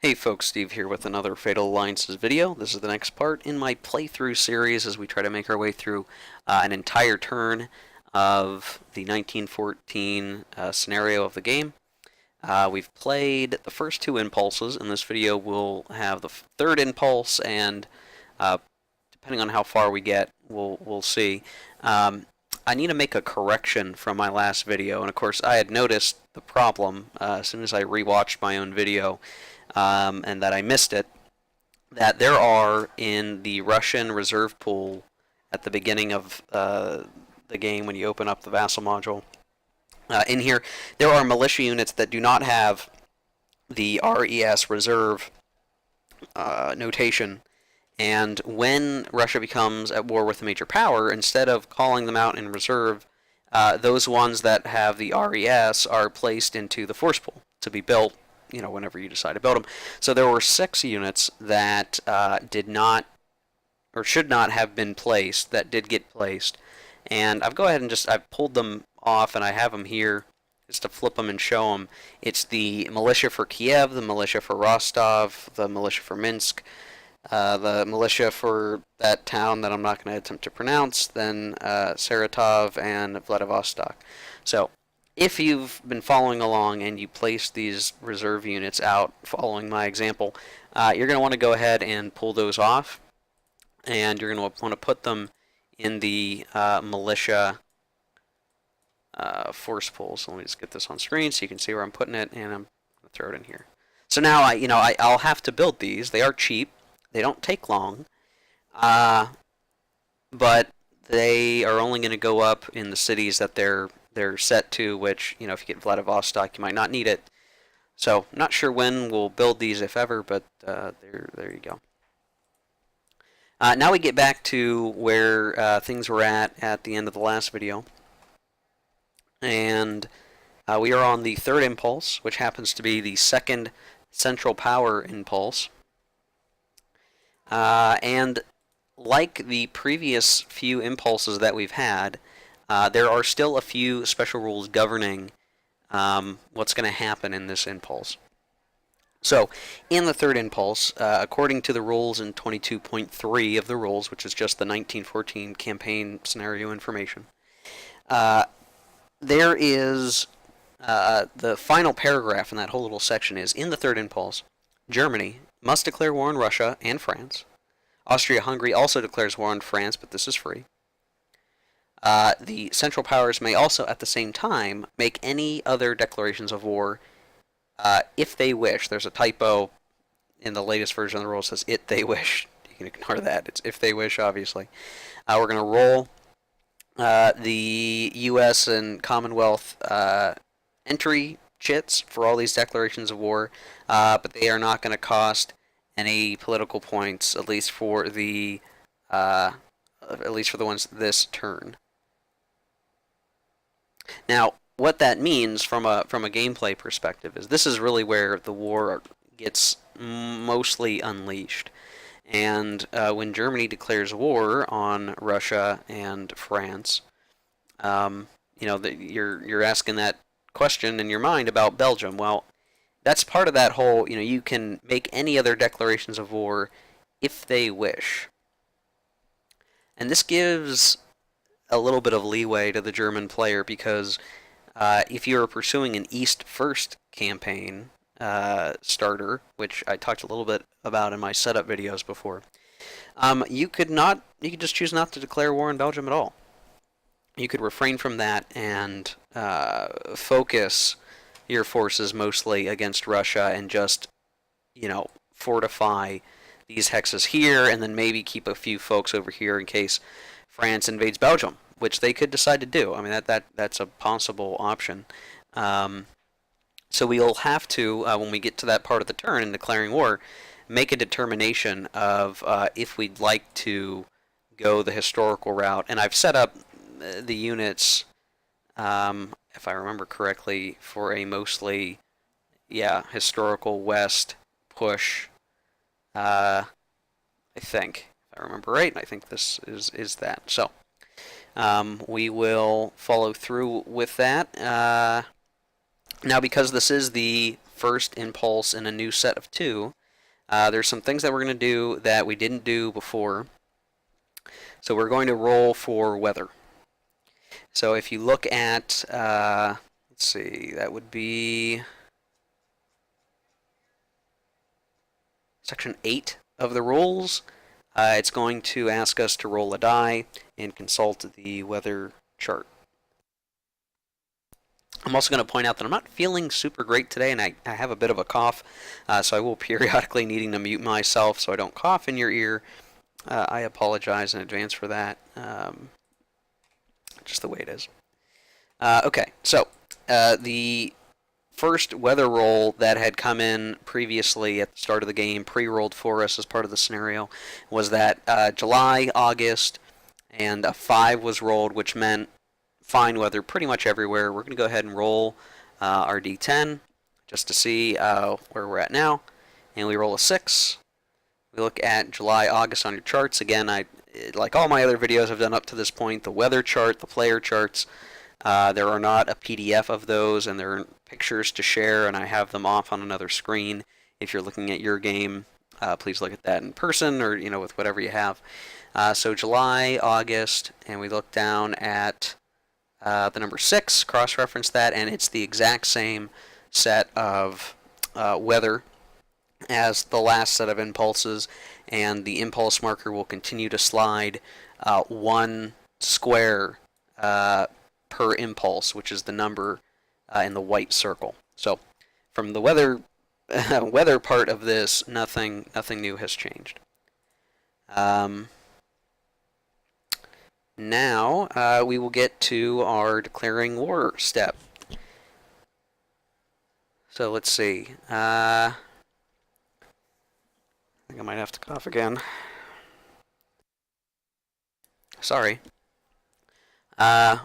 Hey folks, Steve here with another Fatal Alliances video. This is the next part in my playthrough series as we try to make our way through an entire turn of the 1914 scenario of the game. We've played the first two impulses. In this video we'll have the third impulse, and depending on how far we get, we'll see. I need to make a correction from my last video, and of course I had noticed the problem as soon as I rewatched my own video. And that I missed it, that there are in the Russian reserve pool at the beginning of the game when you open up the vassal module. In here, there are militia units that do not have the RES reserve notation, and when Russia becomes at war with a major power, instead of calling them out in reserve, those ones that have the RES are placed into the force pool to be built whenever you decide to build them. So there were 6 units that did not, or should not have been placed, that did get placed. And I've I've pulled them off, and I have them here just to flip them and show them. It's the militia for Kiev, the militia for Rostov, the militia for Minsk, the militia for that town that I'm not going to attempt to pronounce, then Saratov and Vladivostok. So if you've been following along and you place these reserve units out following my example, you're going to want to go ahead and pull those off, and you're going to want to put them in the militia force pool. So let me just get this on screen so you can see where I'm putting it, and I'm going to throw it in here. So now I'll have to build these. They are cheap. They don't take long, but they are only going to go up in the cities that they're set to, which, if you get Vladivostok, you might not need it. So, not sure when we'll build these, if ever, but there you go. Now we get back to where things were at the end of the last video. And we are on the third impulse, which happens to be the second central power impulse. And like the previous few impulses that we've had, there are still a few special rules governing what's going to happen in this impulse. So, in the third impulse, according to the rules in 22.3 of the rules, which is just the 1914 campaign scenario information, there is the final paragraph in that whole little section is, in the third impulse, Germany must declare war on Russia and France. Austria-Hungary also declares war on France, but this is free. The Central Powers may also, at the same time, make any other declarations of war if they wish. There's a typo in the latest version of the rule that says "it they wish." You can ignore that. It's "if they wish," obviously. We're going to roll the U.S. and Commonwealth entry chits for all these declarations of war, but they are not going to cost any political points, at least for the ones this turn. Now, what that means from a gameplay perspective is this is really where the war gets mostly unleashed. And when Germany declares war on Russia and France, you're asking that question in your mind about Belgium. Well, that's part of that whole, you can make any other declarations of war if they wish. And this gives a little bit of leeway to the German player, because if you're pursuing an East First campaign starter, which I talked a little bit about in my setup videos before, you could just choose not to declare war on Belgium at all. You could refrain from that and focus your forces mostly against Russia and just, fortify these hexes here, and then maybe keep a few folks over here in case France invades Belgium, which they could decide to do. I mean, that's a possible option. So we'll have to, when we get to that part of the turn in declaring war, make a determination of if we'd like to go the historical route. And I've set up the units, if I remember correctly, for a mostly, historical west push. I think, if I remember right, I think this is that. So we will follow through with that. Now, because this is the first impulse in a new set of 2. There's some things that we're going to do that we didn't do before. So we're going to roll for weather. So if you look at, let's see, that would be section 8 of the rules. It's going to ask us to roll a die and consult the weather chart. I'm also going to point out that I'm not feeling super great today, and I have a bit of a cough, so I will periodically needing to mute myself so I don't cough in your ear. I apologize in advance for that. Just the way it is. Okay, so the first weather roll that had come in previously at the start of the game, pre-rolled for us as part of the scenario, was that July, August, and a 5 was rolled, which meant fine weather pretty much everywhere. We're going to go ahead and roll our D10 just to see where we're at now. And we roll a 6. We look at July, August on your charts. Again, like all my other videos I've done up to this point, the weather chart, the player charts, there are not a PDF of those, and there are pictures to share, and I have them off on another screen. If you're looking at your game, please look at that in person or with whatever you have. So July, August, and we look down at the number 6, cross-reference that, and it's the exact same set of weather as the last set of impulses, and the impulse marker will continue to slide 1 square per impulse, which is the number in the white circle. So from the weather weather part of this, nothing new has changed. Now we will get to our declaring war step. So let's see. I think I might have to cough again. Sorry. Alright,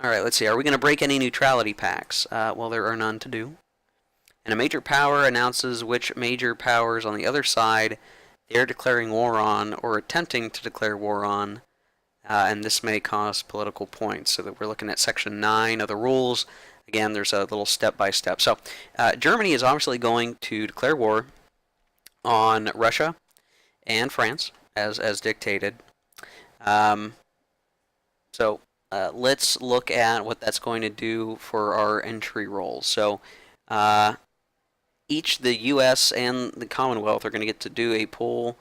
let's see. Are we going to break any neutrality pacts? Well, there are none to do. And a major power announces which major powers on the other side they are declaring war on or attempting to declare war on, and this may cost political points. So that we're looking at section 9 of the rules. Again, there's a little step-by-step. So Germany is obviously going to declare war on Russia and France, as dictated. So let's look at what that's going to do for our entry rolls. So each the U.S. and the Commonwealth are going to get to do a poll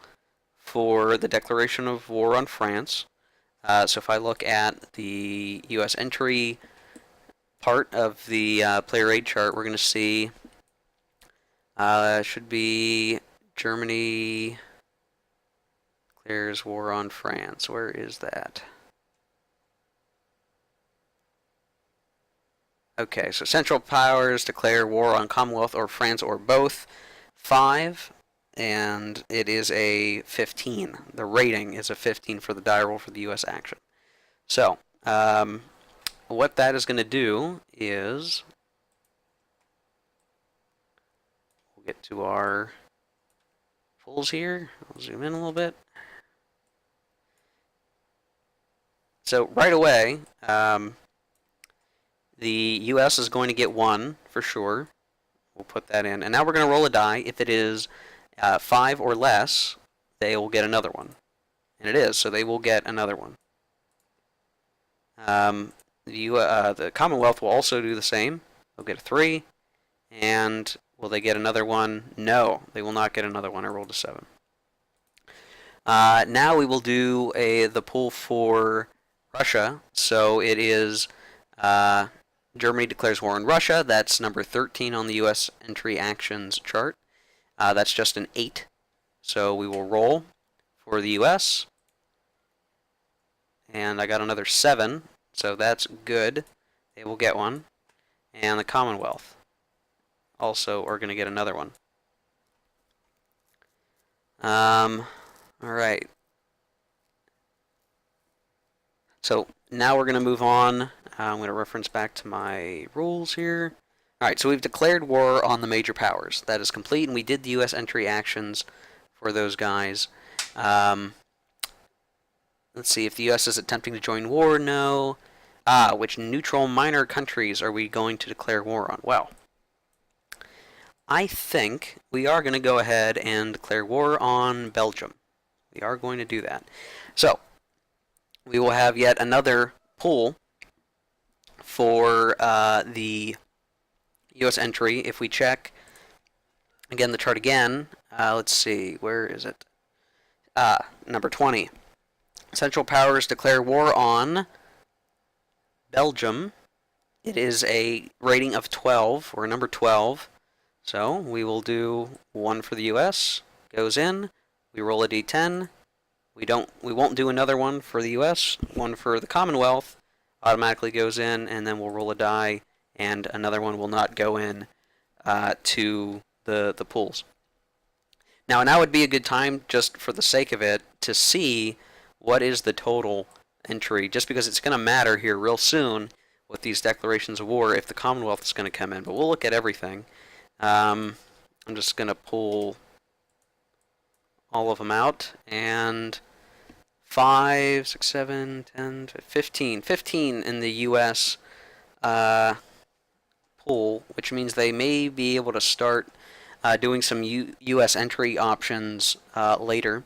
for the declaration of war on France. So if I look at the U.S. entry part of the player aid chart, we're going to see should be Germany declares war on France. Where is that? Okay, so Central Powers declare war on Commonwealth or France or both. 5, and it is a 15. The rating is a 15 for the die roll for the U.S. action. So, what that is going to do is we'll get to our pulls here. I'll zoom in a little bit. So right away, the U.S. is going to get 1 for sure. We'll put that in. And now we're going to roll a die. If it is 5 or less, they will get another one. And it is, so they will get another one. The Commonwealth will also do the same. They'll get a 3. And will they get another one? No, they will not get another one. I rolled a 7. Now we will do the poll for Russia. So it is Germany declares war on Russia. That's number 13 on the U.S. entry actions chart. That's just an 8. So we will roll for the U.S. And I got another 7. So that's good. They will get one. And the Commonwealth also are going to get another one. Alright. So now we're going to move on. I'm going to reference back to my rules here. Alright, so we've declared war on the major powers. That is complete, and we did the U.S. entry actions for those guys. Let's see, if the U.S. is attempting to join war, no. Which neutral minor countries are we going to declare war on? Well, I think we are going to go ahead and declare war on Belgium. We are going to do that. So, we will have yet another pool for the U.S. entry. If we check, again, the chart again, let's see, where is it? Number 20. Central Powers declare war on Belgium. It is a rating of 12. We're number 12. So we will do 1 for the U.S. Goes in. We roll a d10. We won't do another one for the U.S. 1 for the Commonwealth automatically goes in, and then we'll roll a die, and another one will not go in to the pools. Now would be a good time, just for the sake of it, to see what is the total entry, just because it's going to matter here real soon with these declarations of war if the Commonwealth is going to come in. But we'll look at everything. I'm just going to pull all of them out, and 5, 6, 7, 10, 15. 15 in the U.S. Pool, which means they may be able to start doing some U.S. entry options later.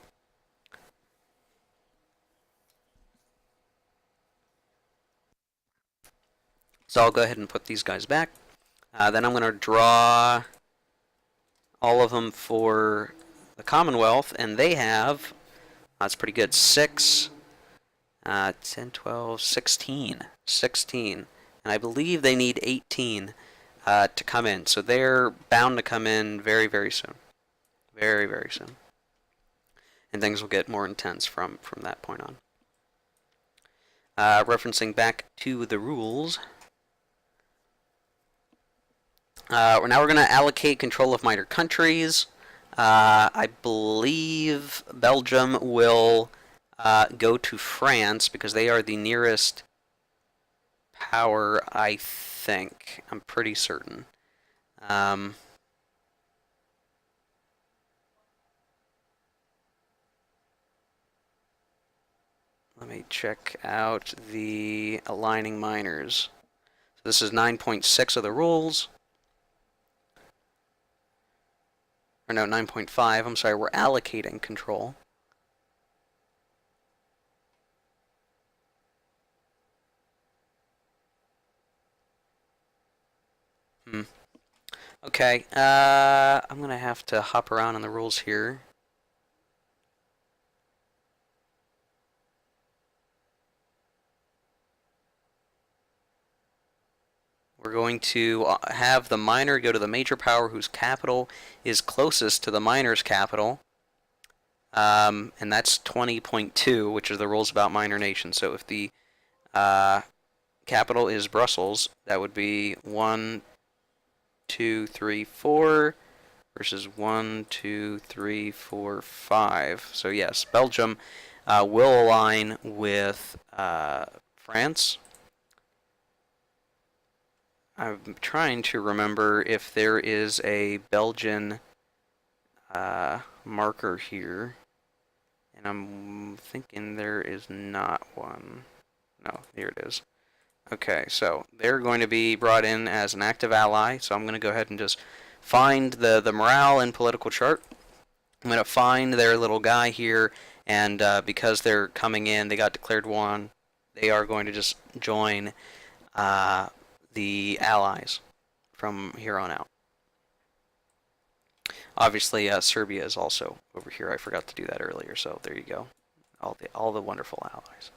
So I'll go ahead and put these guys back. Then I'm going to draw all of them for the Commonwealth, and they have, that's pretty good, 6, 10, 12, 16. 16. And I believe they need 18 to come in. So they're bound to come in very, very soon. Very, very soon. And things will get more intense from that point on. Referencing back to the rules. Now we're going to allocate control of minor countries. I believe Belgium will go to France because they are the nearest power, I think. I'm pretty certain. Let me check out the aligning minors. So this is 9.6 of the rules. Or no, 9.5. I'm sorry, we're allocating control. Okay, I'm going to have to hop around on the rules here. We're going to have the minor go to the major power whose capital is closest to the minor's capital. And that's 20.2, which are the rules about minor nations. So if the capital is Brussels, that would be 1, 2, 3, 4 versus 1, 2, 3, 4, 5. So yes, Belgium will align with France. I'm trying to remember if there is a Belgian marker here, and I'm thinking there is not one. No, here it is. Okay, so they're going to be brought in as an active ally, so I'm going to go ahead and just find the morale and political chart. I'm going to find their little guy here, and because they're coming in, they got declared one, they are going to just join the allies from here on out. Obviously, Serbia is also over here. I forgot to do that earlier, so there you go. All the wonderful allies.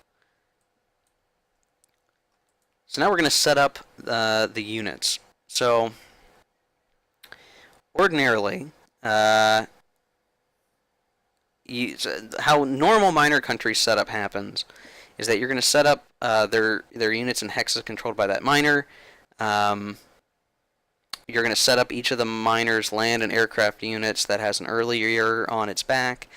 So now we're going to set up the units. So ordinarily, how normal minor country setup happens is that you're going to set up their units in hexes controlled by that minor. You're going to set up each of the minor's land and aircraft units that has an early year on its back.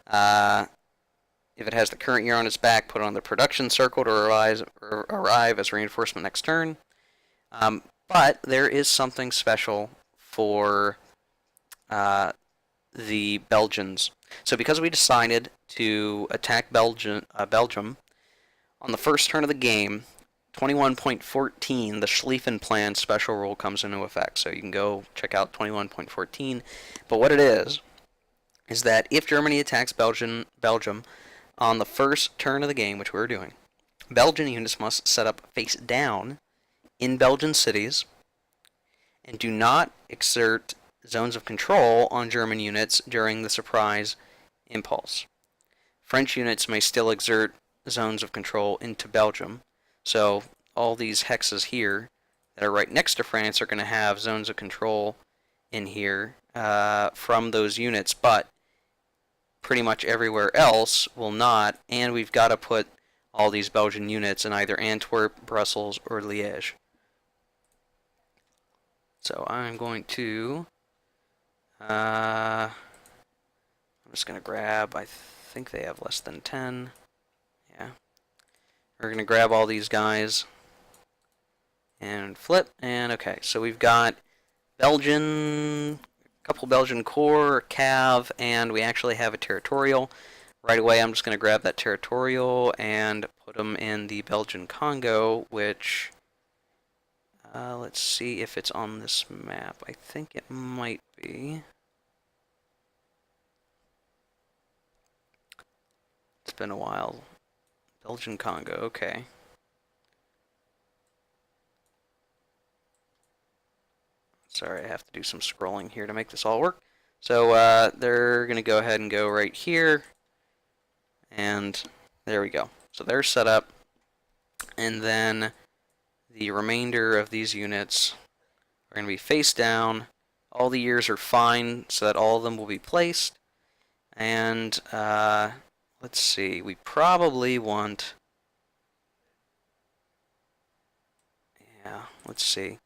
If it has the current year on its back, put it on the production circle to arrive as reinforcement next turn. But there is something special for the Belgians. So because we decided to attack Belgium on the first turn of the game, 21.14, the Schlieffen Plan special rule comes into effect. So you can go check out 21.14. But what it is that if Germany attacks Belgium on the first turn of the game, which we're doing, Belgian units must set up face down in Belgian cities and do not exert zones of control on German units during the surprise impulse. French units may still exert zones of control into Belgium. So all these hexes here that are right next to France are going to have zones of control in here from those units, but pretty much everywhere else will not, and we've got to put all these Belgian units in either Antwerp, Brussels, or Liège. So I'm going to, I'm just going to grab, I think they have less than 10. Yeah. We're going to grab all these guys and flip, and okay, so we've got Belgian, a couple Belgian corps, cav, and we actually have a territorial. Right away, I'm just going to grab that territorial and put them in the Belgian Congo, which, let's see if it's on this map. I think it might be. It's been a while. Belgian Congo, okay. Sorry, I have to do some scrolling here to make this all work. So they're going to go ahead and go right here. And there we go. So they're set up. And then the remainder of these units are going to be face down. All the years are fine, so that all of them will be placed. And let's see, we probably want, yeah, let's see.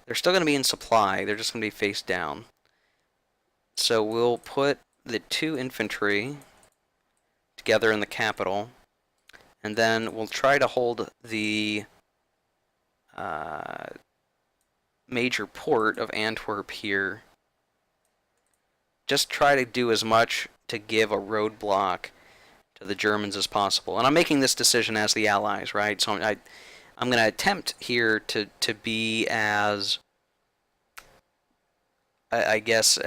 They're still going to be in supply, they're just going to be face down. So we'll put the 2 infantry together in the capital, and then we'll try to hold the major port of Antwerp here. Just try to do as much to give a roadblock to the Germans as possible. And I'm making this decision as the Allies, right? So I'm going to attempt here to be as, I guess,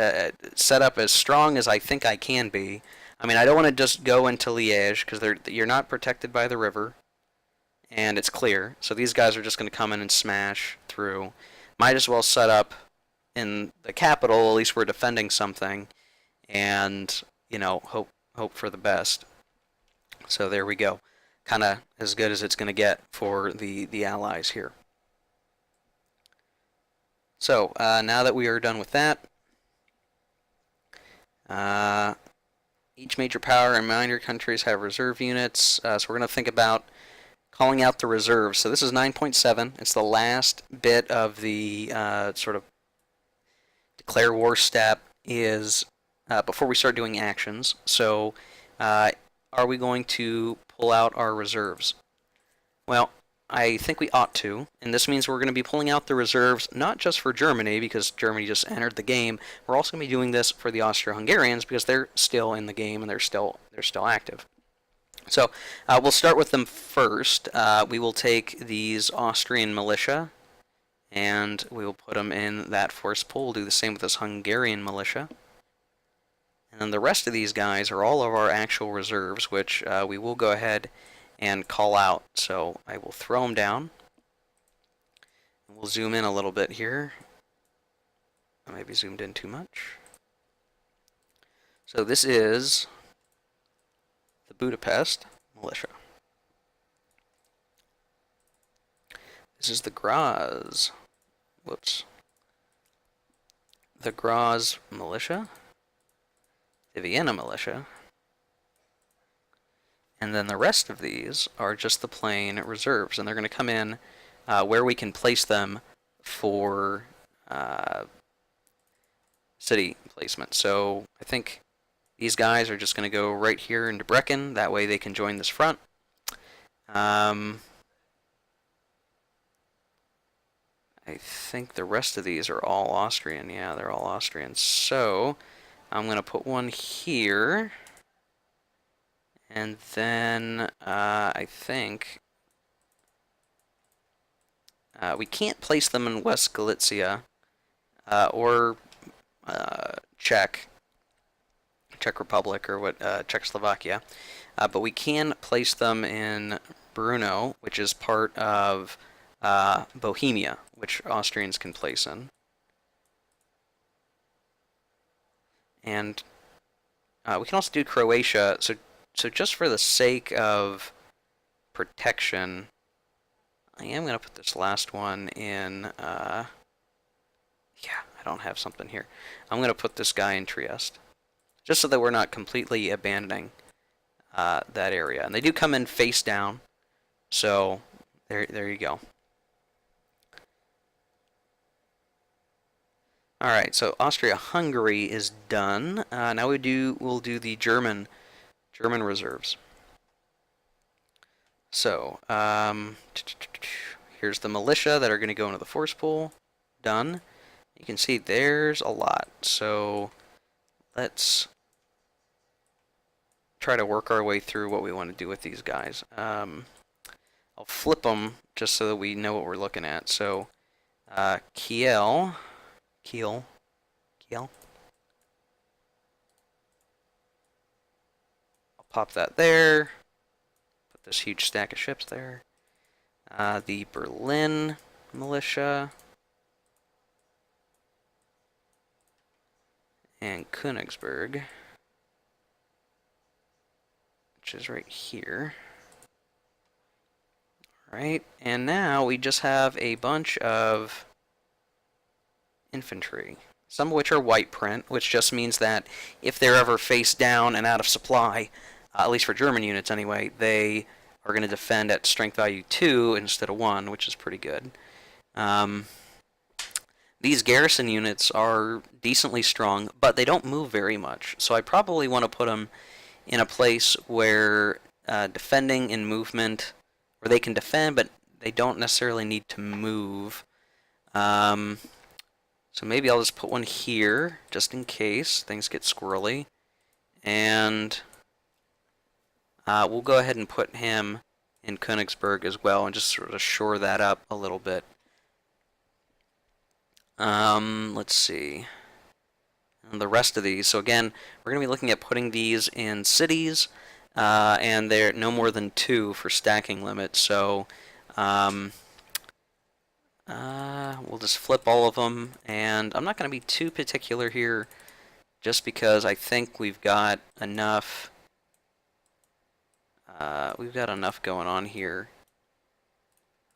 set up as strong as I think I can be. I mean, I don't want to just go into Liège, because you're not protected by the river, and it's clear. So these guys are just going to come in and smash through. Might as well set up in the capital, at least we're defending something, and, you know, hope for the best. So there we go. Kind of as good as it's going to get for the Allies here. So now that we are done with that, each major power and minor countries have reserve units, so we're going to think about calling out the reserves. So this is 9.7. It's the last bit of the sort of declare war step, is before we start doing actions. So are we going to pull out our reserves? Well, I think we ought to, and this means we're going to be pulling out the reserves not just for Germany, because Germany just entered the game. We're also going to be doing this for the Austro-Hungarians, because they're still in the game and they're still active. So we'll start with them first. We will take these Austrian militia, and we will put them in that force pool. We'll do the same with this Hungarian militia. And then the rest of these guys are all of our actual reserves, which we will go ahead and call out. So I will throw them down. We'll zoom in a little bit here. I may be zoomed in too much. So this is the Budapest Militia. This is the Graz. Whoops. The Graz Militia. The Vienna Militia. And then the rest of these are just the plain reserves, and they're going to come in where we can place them for city placement. So I think these guys are just going to go right here into Brecken. That way they can join this front. I think the rest of these are all Austrian. Yeah, they're all Austrian. So I'm going to put one here. And then I think we can't place them in West Galicia or Czech Republic or Czechoslovakia, but we can place them in Brno, which is part of Bohemia, which Austrians can place in. And we can also do Croatia. So just for the sake of protection, I am going to put this last one in. Yeah, I don't have something here. I'm going to put this guy in Trieste, just so that we're not completely abandoning that area. And they do come in face down, so there you go. All right, so Austria-Hungary is done. Now we'll do the German reserves. So here's the militia that are going to go into the force pool. Done. You can see there's a lot. So let's try to work our way through what we want to do with these guys. I'll flip them just so that we know what we're looking at. So Kiel. I'll pop that there. Put this huge stack of ships there. The Berlin militia. And Königsberg, which is right here. Alright, and now we just have a bunch of infantry, some of which are white print, which just means that if they're ever face down and out of supply, at least for German units anyway, they are going to defend at strength value 2 instead of 1, which is pretty good. These garrison units are decently strong, but they don't move very much, so I probably want to put them in a place where defending and movement, where they can defend, but they don't necessarily need to move. So maybe I'll just put one here, just in case things get squirrely. And we'll go ahead and put him in Königsberg as well, and just sort of shore that up a little bit. Let's see. And the rest of these. So again, we're going to be looking at putting these in cities, and they're no more than 2 for stacking limit. So we'll just flip all of them, and I'm not going to be too particular here, just because I think we've got enough. We've got enough going on here.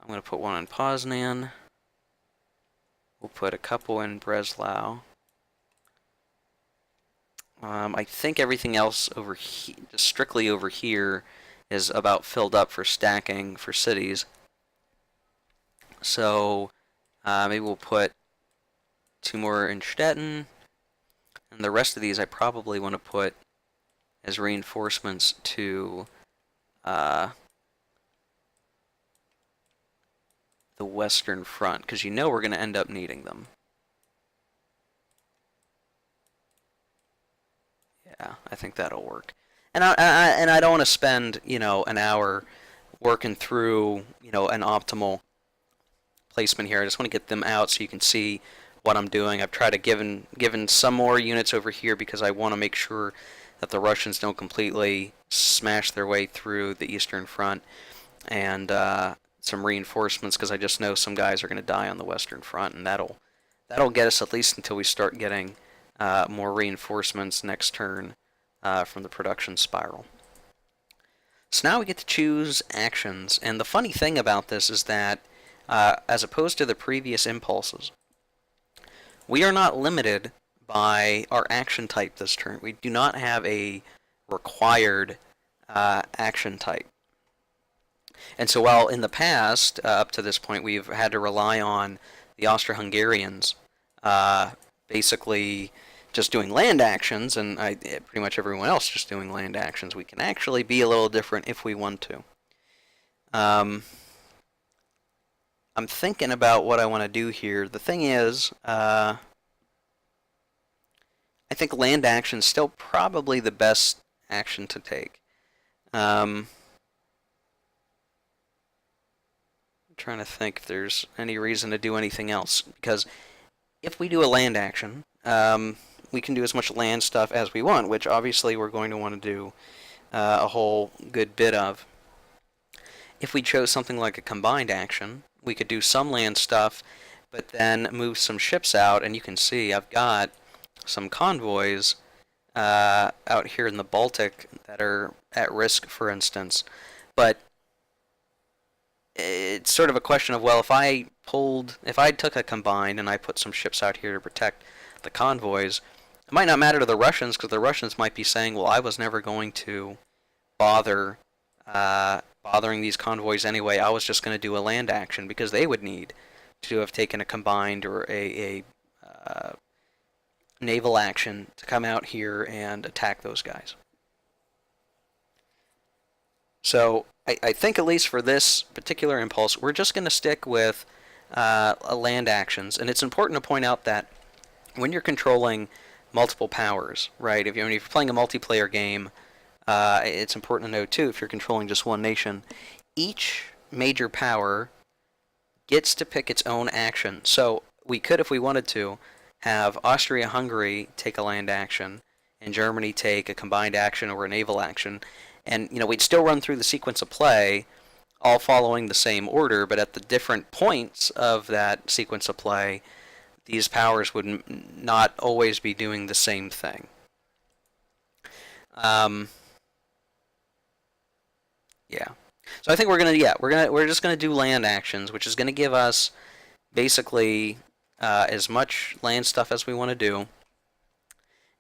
I'm going to put one in Poznan. We'll put a couple in Breslau. I think everything else over here, just strictly over here, is about filled up for stacking for cities. So maybe we'll put 2 more in Stettin, and the rest of these I probably want to put as reinforcements to the Western Front, because you know we're going to end up needing them. Yeah, I think that'll work. And I don't want to spend, an hour working through, an optimal placement here. I just want to get them out so you can see what I'm doing. I've tried to given some more units over here because I want to make sure that the Russians don't completely smash their way through the Eastern Front, and some reinforcements, because I just know some guys are going to die on the Western Front, and that'll get us at least until we start getting more reinforcements next turn from the production spiral. So now we get to choose actions, and the funny thing about this is that as opposed to the previous impulses, we are not limited by our action type this turn. We do not have a required action type. And so while in the past, up to this point, we've had to rely on the Austro-Hungarians basically just doing land actions, and pretty much everyone else just doing land actions, we can actually be a little different if we want to. I'm thinking about what I want to do here. The thing is, I think land action is still probably the best action to take. I'm trying to think if there's any reason to do anything else, because if we do a land action, we can do as much land stuff as we want, which obviously we're going to want to do a whole good bit of. If we chose something like a combined action, we could do some land stuff, but then move some ships out, and you can see I've got some convoys out here in the Baltic that are at risk, for instance. But it's sort of a question of, well, if I took a combined and I put some ships out here to protect the convoys, it might not matter to the Russians, because the Russians might be saying, well, I was never going to bother bothering these convoys anyway. I was just going to do a land action, because they would need to have taken a combined or a naval action to come out here and attack those guys. So I think, at least for this particular impulse, we're just going to stick with land actions. And it's important to point out that when you're controlling multiple powers, right? If you're playing a multiplayer game, it's important to know too, if you're controlling just one nation, each major power gets to pick its own action. So we could, if we wanted to, have Austria-Hungary take a land action and Germany take a combined action or a naval action, and we'd still run through the sequence of play, all following the same order, but at the different points of that sequence of play, these powers would not always be doing the same thing. Yeah. So I think we're just gonna do land actions, which is gonna give us basically as much land stuff as we want to do.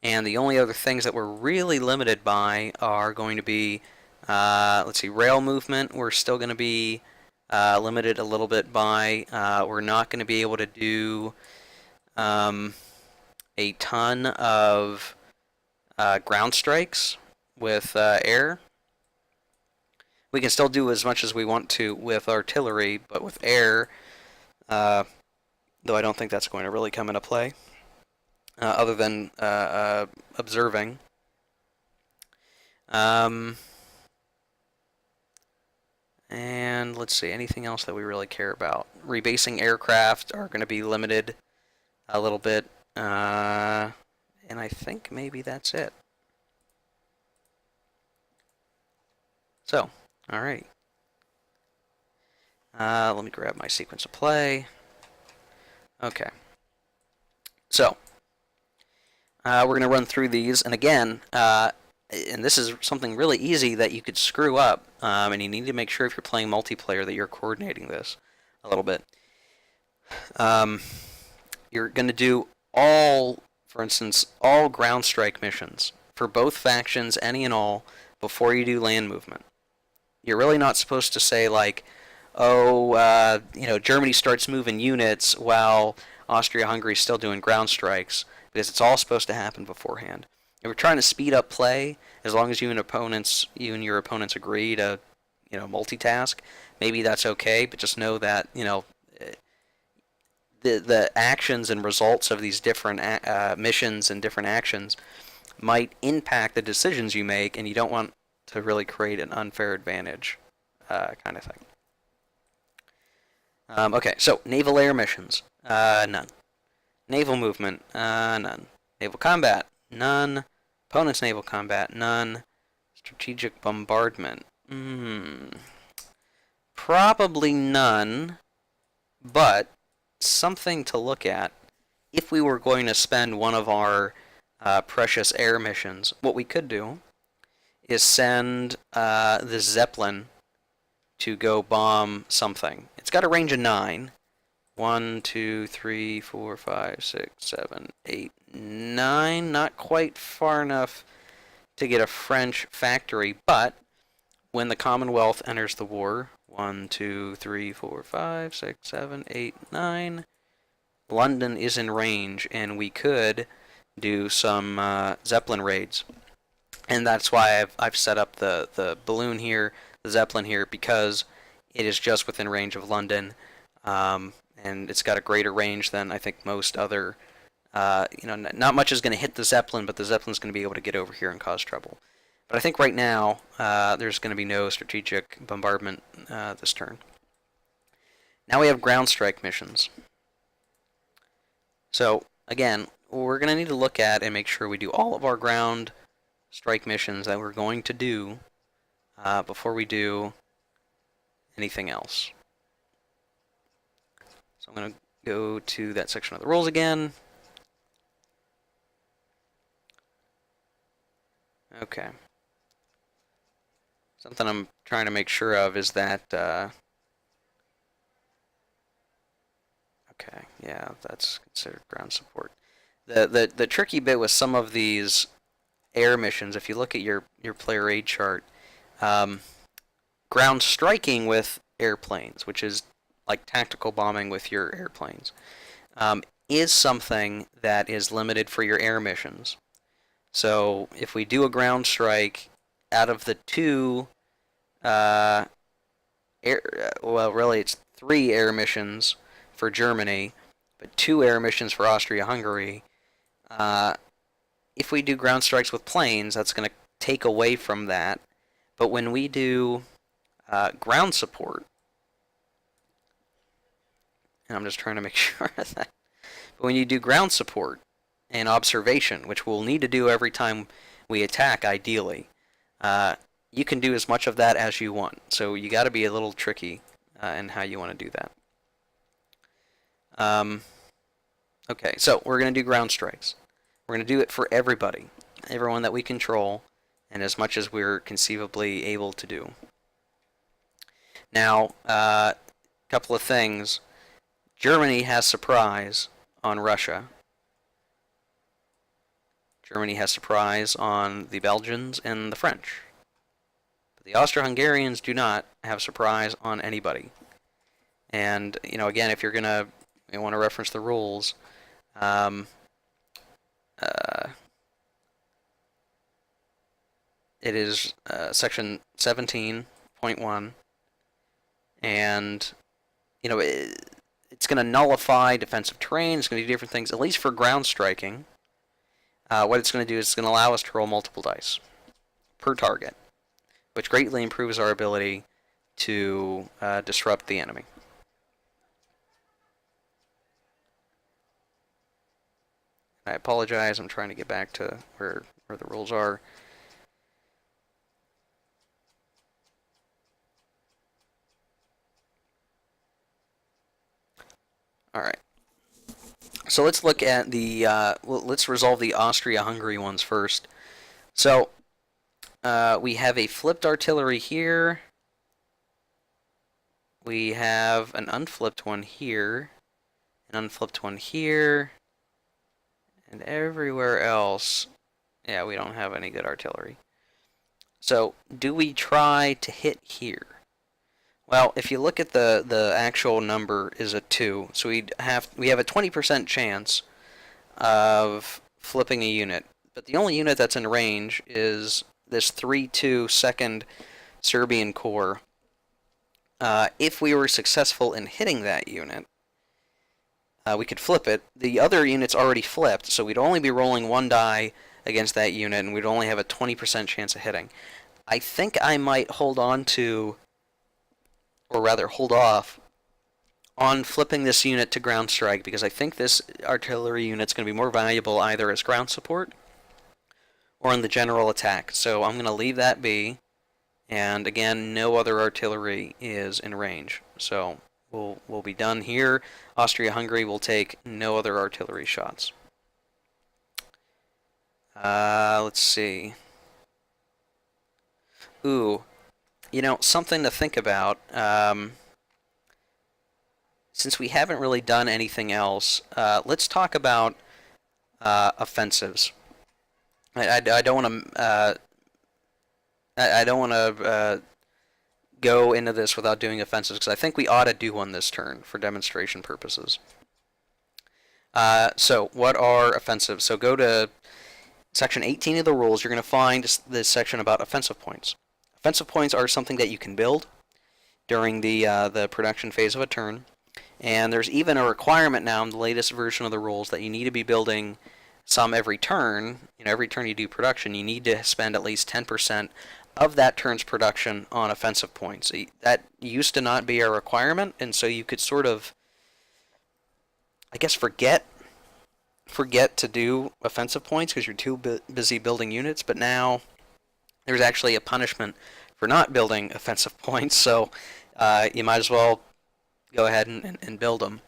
And the only other things that we're really limited by are going to be, let's see, rail movement. We're still going to be limited a little bit by. We're not going to be able to do a ton of ground strikes with air. We can still do as much as we want to with artillery, but with air, though I don't think that's going to really come into play, other than observing. And let's see, anything else that we really care about? Rebasing aircraft are going to be limited a little bit, and I think maybe that's it. So, alright. Let me grab my sequence of play. Okay. So, we're going to run through these, and again, and this is something really easy that you could screw up, and you need to make sure if you're playing multiplayer that you're coordinating this a little bit. You're going to do for instance, all ground strike missions for both factions, any and all, before you do land movement. You're really not supposed to say, like, Germany starts moving units while Austria-Hungary's still doing ground strikes, because it's all supposed to happen beforehand. If we're trying to speed up play, as long as you and your opponents agree to, multitask, maybe that's okay. But just know that the actions and results of these different missions and different actions might impact the decisions you make, and you don't want to really create an unfair advantage, kind of thing. Okay, so Naval Air Missions, none. Naval movement, none. Naval combat, none. Opponent's naval combat, none. Strategic bombardment, probably none, but something to look at. If we were going to spend one of our precious air missions, what we could do is send the Zeppelin to go bomb something. It's got a range of 9. 1, 2, 3, 4, 5, 6, 7, 8, 9. Not quite far enough to get a French factory, but when the Commonwealth enters the war, 1, 2, 3, 4, 5, 6, 7, 8, 9, London is in range, and we could do some Zeppelin raids. And that's why I've set up the balloon here, the Zeppelin here, because it is just within range of London. And it's got a greater range than I think most other, not much is going to hit the Zeppelin, but the Zeppelin's going to be able to get over here and cause trouble. But I think right now there's going to be no strategic bombardment this turn. Now we have ground strike missions. So again, we're going to need to look at and make sure we do all of our ground strike missions that we're going to do before we do anything else. So I'm going to go to that section of the rules again. Okay. Something I'm trying to make sure of is that okay, yeah, that's considered ground support. The tricky bit with some of these air missions, if you look at your player aid chart, ground striking with airplanes, which is like tactical bombing with your airplanes, is something that is limited for your air missions. So if we do a ground strike, out of the two well, really it's 3 air missions for Germany, but 2 air missions for Austria-Hungary. If we do ground strikes with planes, that's going to take away from that. But when we do ground support, and I'm just trying to make sure of that, but when you do ground support and observation, which we'll need to do every time we attack, ideally, you can do as much of that as you want. So you got to be a little tricky in how you want to do that. Okay, so we're going to do ground strikes. We're going to do it for everybody, everyone that we control, and as much as we're conceivably able to do. Now, a couple of things. Germany has surprise on Russia. Germany has surprise on the Belgians and the French. But the Austro-Hungarians do not have surprise on anybody. And, you know, again, if you're going to want to reference the rules, it is section 17.1, and, you know, it's going to nullify defensive terrain. It's going to do different things, at least for ground striking. What it's going to do is it's going to allow us to roll multiple dice per target, which greatly improves our ability to disrupt the enemy. I apologize, I'm trying to get back to where the rules are. Alright. So let's look at the, let's resolve the Austria-Hungary ones first. So, we have a flipped artillery here. We have an unflipped one here. An unflipped one here. And everywhere else, yeah, we don't have any good artillery. So, do we try to hit here? Well, if you look at the actual number is a 2, so we have a 20% chance of flipping a unit. But the only unit that's in range is this 3-2 2nd Serbian Corps. If we were successful in hitting that unit, we could flip it. The other unit's already flipped, so we'd only be rolling 1 die against that unit, and we'd only have a 20% chance of hitting. I think I might hold on to, or rather hold off, on flipping this unit to ground strike, because I think this artillery unit's going to be more valuable either as ground support or in the general attack. So I'm going to leave that be, and again, no other artillery is in range. So we'll be done here. Austria-Hungary will take no other artillery shots. Let's see. Ooh, you know, something to think about. Since we haven't really done anything else, let's talk about offensives. I don't want to. I don't want to go into this without doing offensives, because I think we ought to do one this turn for demonstration purposes. So what are offensives? So go to section 18 of the rules. You're going to find this section about offensive points. Offensive points are something that you can build during the production phase of a turn, and there's even a requirement now in the latest version of the rules that you need to be building some every turn, every turn you do production, you need to spend at least 10% of that turn's production on offensive points. That used to not be a requirement, and so you could sort of, I guess, forget to do offensive points because you're too busy building units, but now there's actually a punishment for not building offensive points, so you might as well go ahead and build them.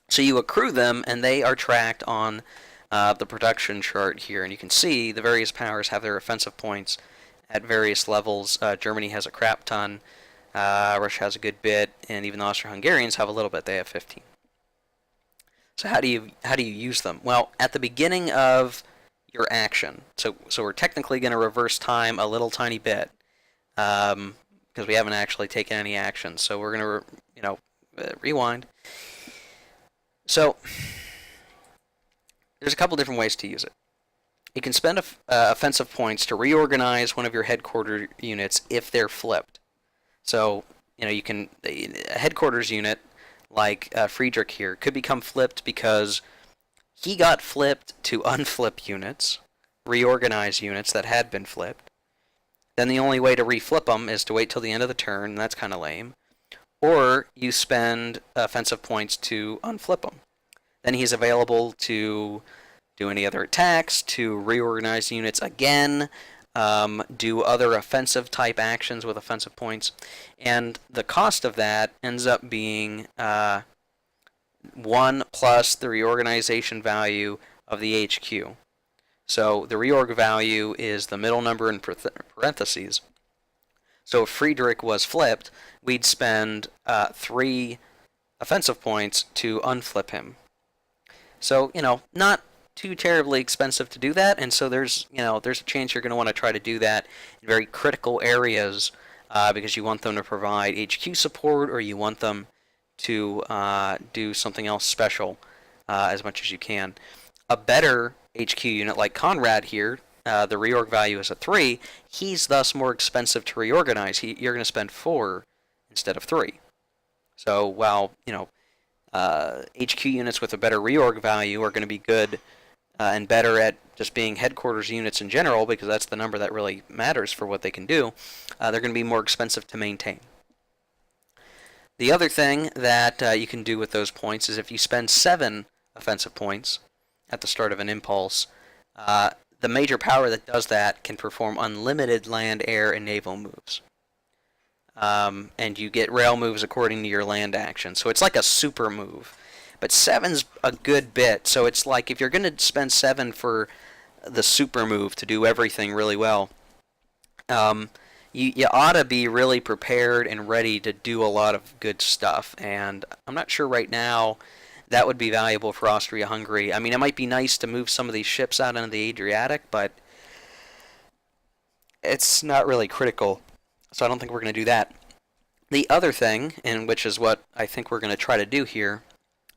So you accrue them, and they are tracked on the production chart here, and you can see the various powers have their offensive points at various levels. Germany has a crap ton, Russia has a good bit, and even the Austro-Hungarians have a little bit. They have 15. So how do you use them? Well, at the beginning of your action, so we're technically going to reverse time a little tiny bit because we haven't actually taken any action. So we're going to rewind. So there's a couple different ways to use it. You can spend offensive points to reorganize one of your headquarters units if they're flipped. So you can a headquarters unit like Friedrich here could become flipped because he got flipped to unflip units, reorganize units that had been flipped. Then the only way to reflip them is to wait till the end of the turn, and that's kind of lame. Or you spend offensive points to unflip them. Then he's available to do any other attacks, to reorganize units again, do other offensive type actions with offensive points, and the cost of that ends up being 1 plus the reorganization value of the HQ. So the reorg value is the middle number in parentheses. So if Friedrich was flipped, we'd spend 3 offensive points to unflip him. So, not too terribly expensive to do that, and so there's a chance you're going to want to try to do that in very critical areas because you want them to provide HQ support, or you want them to do something else special as much as you can. A better HQ unit like Conrad here, the reorg value is a 3. He's thus more expensive to reorganize. You're going to spend 4 instead of 3. So while HQ units with a better reorg value are going to be good and better at just being headquarters units in general, because that's the number that really matters for what they can do, they're going to be more expensive to maintain. The other thing that you can do with those points is if you spend 7 offensive points at the start of an impulse, the major power that does that can perform unlimited land, air, and naval moves. And you get rail moves according to your land action. So it's like a super move. But 7's a good bit. So it's like if you're going to spend 7 for the super move to do everything really well, you ought to be really prepared and ready to do a lot of good stuff. And I'm not sure right now that would be valuable for Austria-Hungary. I mean, it might be nice to move some of these ships out into the Adriatic, but it's not really critical. So I don't think we're going to do that. The other thing, and which is what I think we're going to try to do here,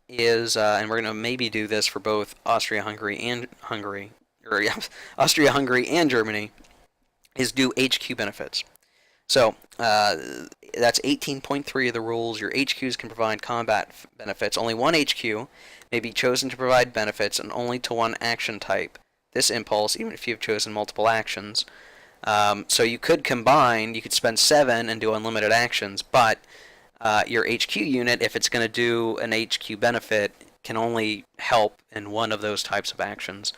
is, and we're going to maybe do this for both Austria-Hungary and Austria-Hungary and Germany, is do HQ benefits. So that's 18.3 of the rules. Your HQs can provide combat benefits. Only one HQ may be chosen to provide benefits, and only to one action type. This impulse, even if you've chosen multiple actions. So you could combine, you could spend 7 and do unlimited actions, but your HQ unit, if it's going to do an HQ benefit, can only help in one of those types of actions.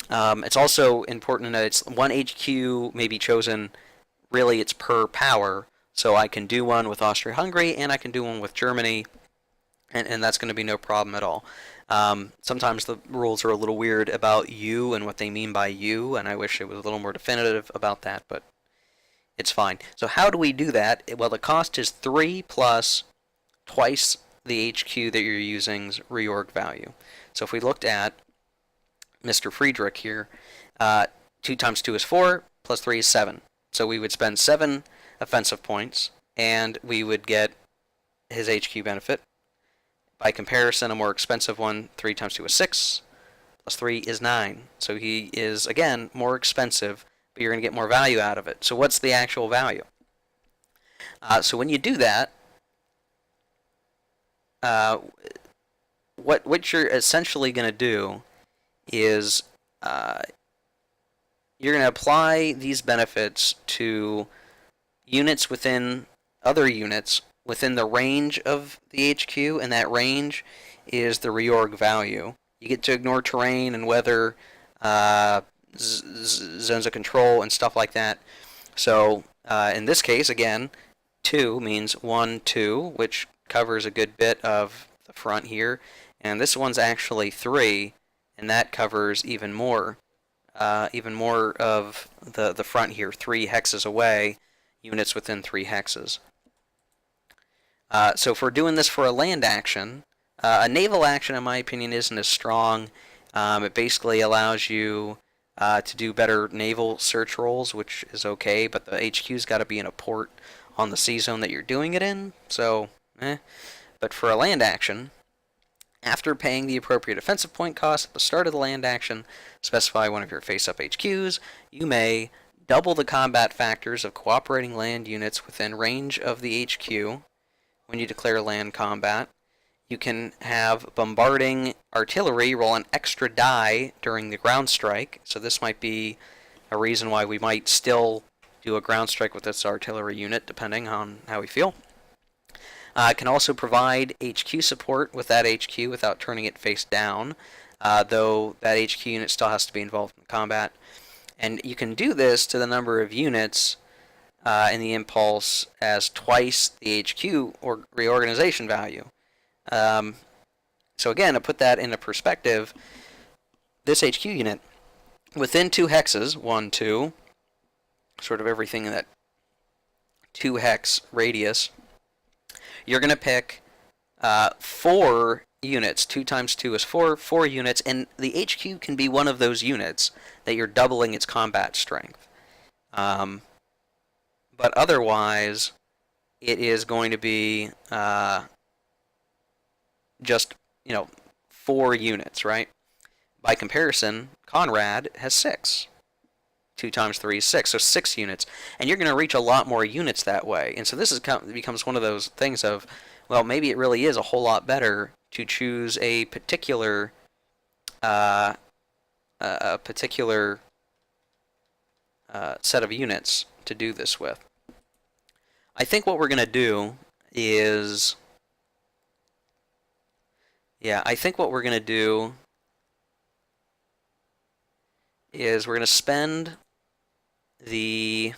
It's also important that it's one HQ may be chosen, really it's per power, so I can do one with Austria-Hungary and I can do one with Germany, and that's going to be no problem at all. Sometimes the rules are a little weird about you and what they mean by you, and I wish it was a little more definitive about that, but it's fine. So how do we do that? Well, the cost is 3 plus twice the HQ that you're using's reorg value. So if we looked at Mr. Friedrich here, 2 times 2 is 4, plus 3 is 7. So we would spend 7 offensive points, and we would get his HQ benefit. By comparison, a more expensive one, 3 times 2 is 6, plus 3 is 9. So he is, again, more expensive, but you're going to get more value out of it. So what's the actual value? So when you do that, what you're essentially going to do is you're going to apply these benefits to units within other units within the range of the HQ, and that range is the reorg value. You get to ignore terrain and weather, zones of control, and stuff like that. So in this case, again, 2 means 1, 2, which covers a good bit of the front here. And this one's actually 3, and that covers even more of the front here, 3 hexes away, units within 3 hexes. So if we're doing this for a land action, a naval action, in my opinion, isn't as strong. It basically allows you to do better naval search rolls, which is okay, but the HQ's got to be in a port on the sea zone that you're doing it in, so But for a land action, after paying the appropriate offensive point cost at the start of the land action, specify one of your face-up HQs, you may double the combat factors of cooperating land units within range of the HQ when you declare land combat. You can have bombarding artillery roll an extra die during the ground strike, so this might be a reason why we might still do a ground strike with this artillery unit, depending on how we feel. It can also provide HQ support with that HQ without turning it face down, though that HQ unit still has to be involved in combat. And you can do this to the number of units in the impulse as twice the HQ or reorganization value. So again, to put that into perspective, this HQ unit, within 2 hexes, 1, 2, sort of everything in that 2 hex radius, you're going to pick 4 units. 2 times 2 is 4 units, and the HQ can be one of those units that you're doubling its combat strength. But otherwise, it is going to be just, 4 units, right? By comparison, Conrad has 6. 2 times 3 is 6, so 6 units. And you're going to reach a lot more units that way. And so this becomes one of those things of, well, maybe it really is a whole lot better to choose a particular set of units to do this with. I think what we're going to do is... we're going to spend the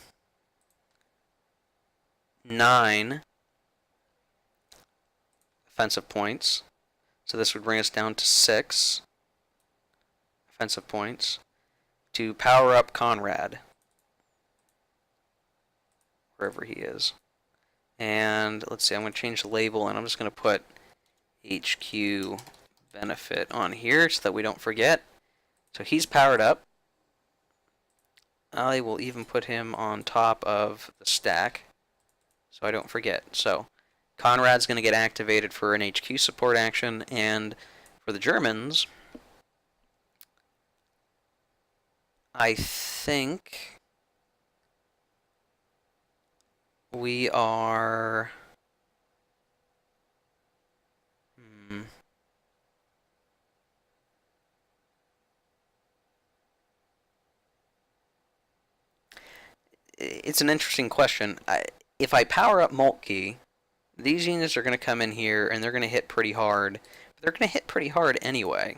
9 offensive points. So this would bring us down to 6 offensive points to power up Conrad, wherever he is. And let's see, I'm going to change the label, and I'm just going to put HQ benefit on here so that we don't forget. So he's powered up. I will even put him on top of the stack so I don't forget. So Conrad's going to get activated for an HQ support action, and for the Germans, I think we are... It's an interesting question. If I power up Moltke, these units are going to come in here and they're going to hit pretty hard. But they're going to hit pretty hard anyway.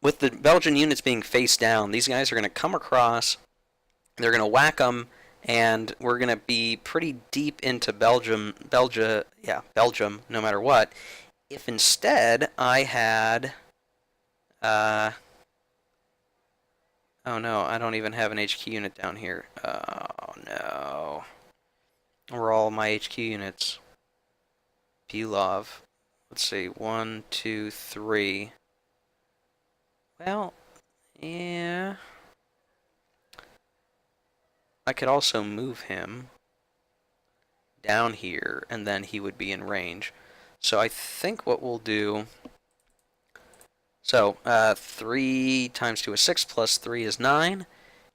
With the Belgian units being face down, these guys are going to come across, they're going to whack them, and we're going to be pretty deep into Belgium, no matter what. If instead I had... oh no, I don't even have an HQ unit down here. Oh no. Where are all my HQ units? Bulov. Let's see, 1, 2, 3. Well, yeah. I could also move him down here, and then he would be in range. So I think what we'll do... So, 3 times 2 is 6, plus 3 is 9.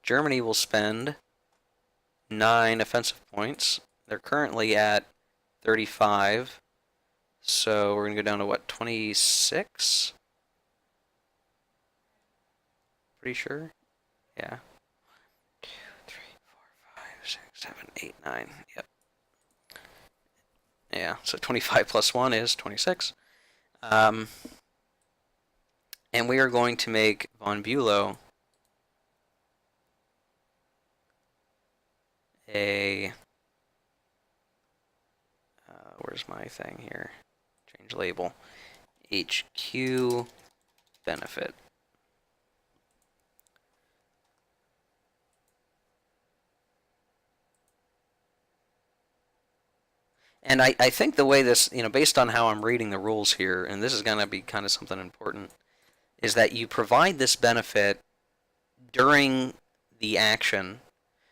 Germany will spend 9 offensive points. They're currently at 35. So we're going to go down to what, 26? Pretty sure. Yeah. 2, 3, 4, 5, 6, 7, 8, 9. Yep. Yeah, so 25 plus 1 is 26. And we are going to make von Bülow a... where's my thing here? Change label. HQ benefit. And I think the way this, based on how I'm reading the rules here, and this is going to be kind of something important, is that you provide this benefit during the action.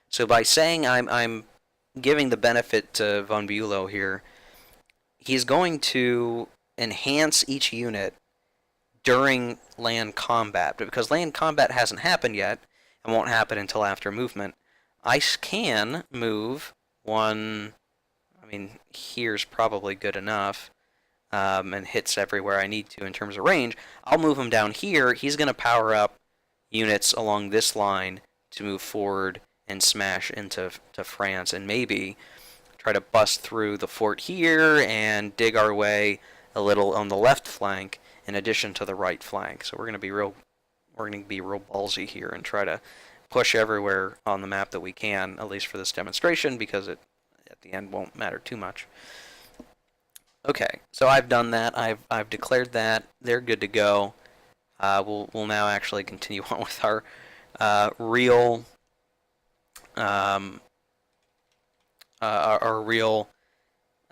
So by saying I'm giving the benefit to von Bülow here, he's going to enhance each unit during land combat. But because land combat hasn't happened yet, and won't happen until after movement, I can move one... I mean, here's probably good enough, and hits everywhere I need to in terms of range. I'll move him down here. He's going to power up units along this line to move forward and smash into France, and maybe try to bust through the fort here and dig our way a little on the left flank in addition to the right flank. So we're going to be real ballsy here and try to push everywhere on the map that we can, at least for this demonstration, because it at the end won't matter too much. Okay, so I've done that. I've declared that. They're good to go. We'll now actually continue on with our real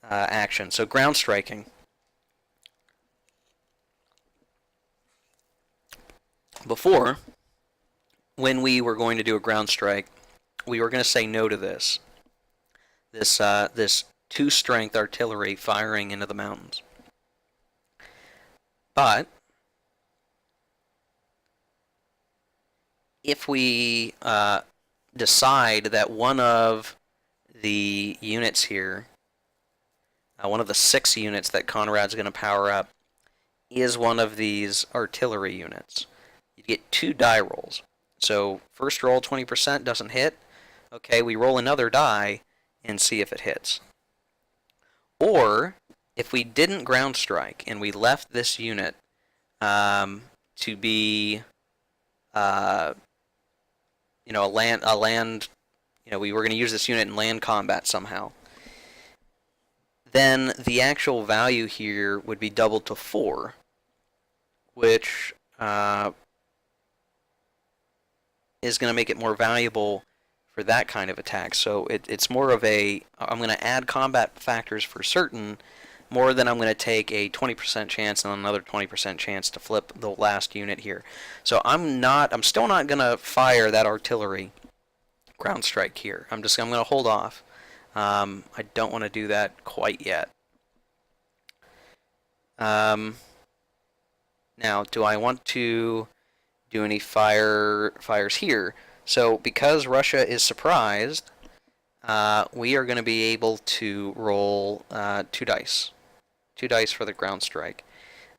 action. So ground striking. Before, when we were going to do a ground strike, we were going to say no to this. This 2-strength artillery firing into the mountains. But if we decide that one of the units here, one of the 6 units that Conrad's going to power up, is one of these artillery units, you get 2 die rolls. So first roll 20% doesn't hit. Okay, we roll another die and see if it hits. Or if we didn't ground strike and we left this unit to be a land, we were going to use this unit in land combat somehow, then the actual value here would be doubled to 4, which is going to make it more valuable for that kind of attack. So it's more of a, I'm going to add combat factors for certain, more than I'm going to take a 20% chance and another 20% chance to flip the last unit here. So I'm still not going to fire that artillery ground strike here. I'm going to hold off. I don't want to do that quite yet. Now, do I want to do any fires here? So because Russia is surprised, we are going to be able to roll 2 dice. 2 dice for the ground strike.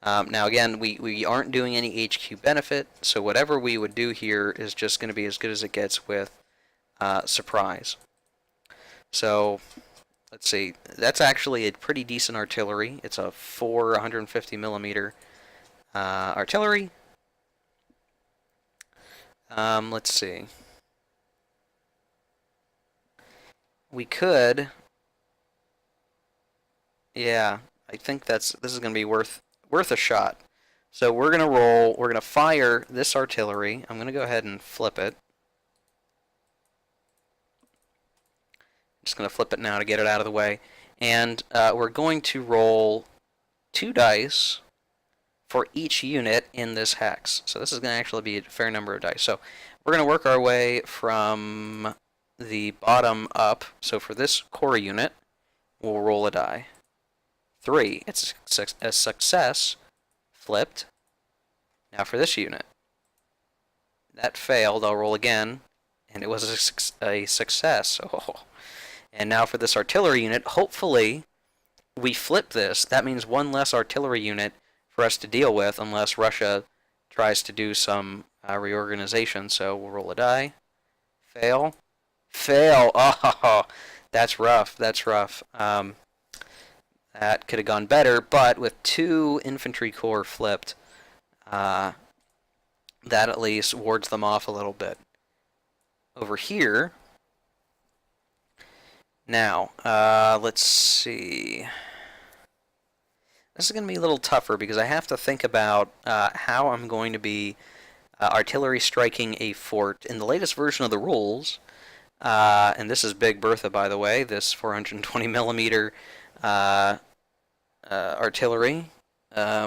Now again, we aren't doing any HQ benefit, so whatever we would do here is just going to be as good as it gets with surprise. So let's see, that's actually a pretty decent artillery. It's a 150 millimeter artillery. Let's see. We could, yeah, I think this is going to be worth a shot. So we're going to roll, we're going to fire this artillery. I'm going to go ahead and flip it. Just going to flip it now to get it out of the way. And we're going to roll 2 dice for each unit in this hex. So this is going to actually be a fair number of dice. So we're going to work our way from the bottom up. So for this core unit, we'll roll a die. 3. It's a success. Flipped. Now for this unit. That failed. I'll roll again. And it was a success. Oh. And now for this artillery unit, hopefully we flip this, that means one less artillery unit for us to deal with unless Russia tries to do some reorganization. So we'll roll a die. Fail. Fail. Oh, that's rough. That's rough. That could have gone better, but with 2 infantry corps flipped, that at least wards them off a little bit. Over here, now, let's see. This is going to be a little tougher because I have to think about how I'm going to be artillery striking a fort. In the latest version of the rules, and this is Big Bertha, by the way, this 420 millimeter artillery,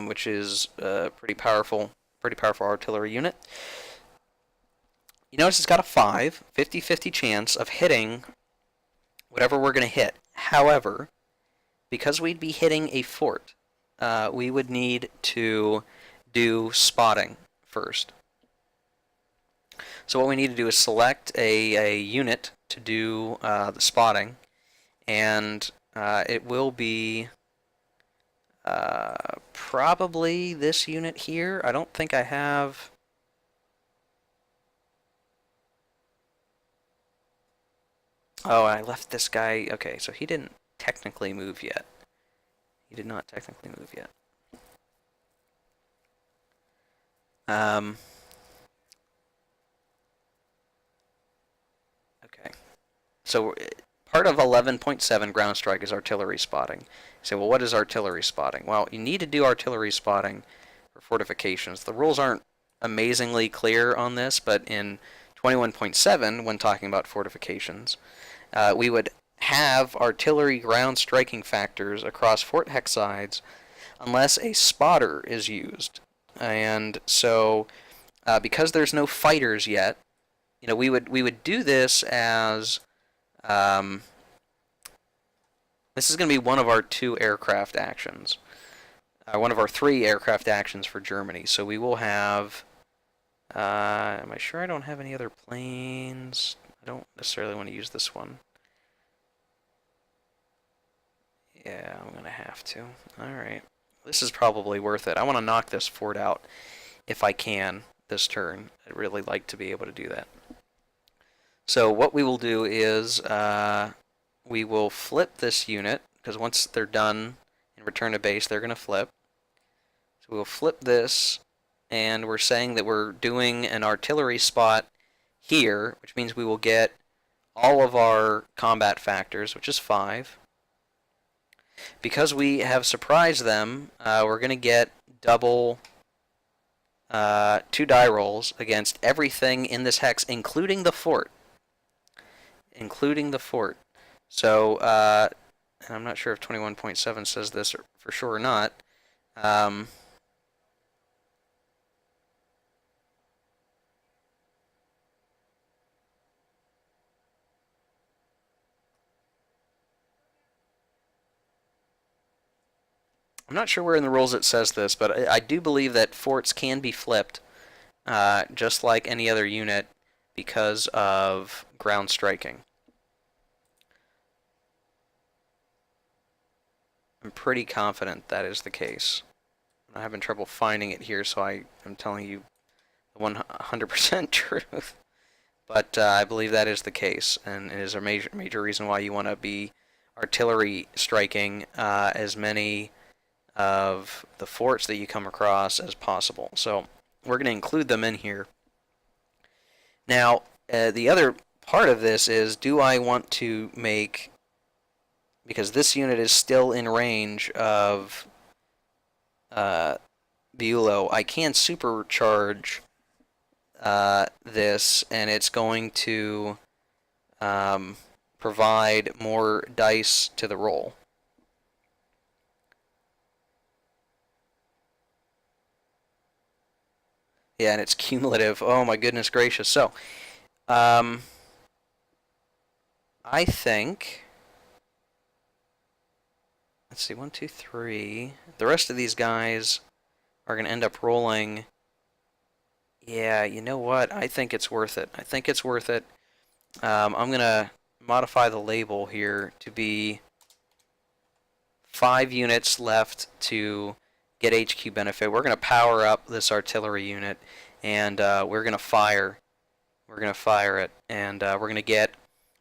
which is a pretty powerful artillery unit. You notice it's got a 50-50 chance of hitting whatever we're going to hit. However, because we'd be hitting a fort, we would need to do spotting first. So what we need to do is select a unit to do the spotting, and it will be probably this unit here. I don't think I have... Oh, I left this guy... Okay, so he didn't technically move yet. He did not technically move yet. Okay. So part of 11.7 ground strike is artillery spotting. You say, well, what is artillery spotting? Well, you need to do artillery spotting for fortifications. The rules aren't amazingly clear on this, but in 21.7, when talking about fortifications, we would have artillery ground striking factors across fort hex sides unless a spotter is used. And so, because there's no fighters yet, you know, we would do this as this is going to be one of our 2 aircraft actions, one of our 3 aircraft actions for Germany. So we will have. Am I sure I don't have any other planes? I don't necessarily want to use this one. Yeah, I'm going to have to. Alright. This is probably worth it. I want to knock this fort out if I can this turn. I'd really like to be able to do that. So what we will do is we will flip this unit, because once they're done and return to base, they're going to flip. So we'll flip this, and we're saying that we're doing an artillery spot here, which means we will get all of our combat factors, which is 5. Because we have surprised them, we're going to get double 2 die rolls against everything in this hex, including the fort. So, and I'm not sure if 21.7 says this for sure or not. I'm not sure where in the rules it says this, but I do believe that forts can be flipped, just like any other unit, because of ground striking. I'm pretty confident that is the case. I'm having trouble finding it here, so I'm telling you the 100% truth. But I believe that is the case, and it is a major reason why you want to be artillery striking as many of the forts that you come across as possible. So we're going to include them in here. Now, the other part of this is, do I want to make, because this unit is still in range of Bulow, I can supercharge this, and it's going to provide more dice to the roll. Yeah, and it's cumulative. Oh my goodness gracious. So, I think, let's see, 1, 2, 3. The rest of these guys are going to end up rolling. Yeah, you know what? I think it's worth it. I'm going to modify the label here to be 5 units left to get HQ benefit. We're going to power up this artillery unit, and we're going to fire. We're going to fire it, and we're going to get,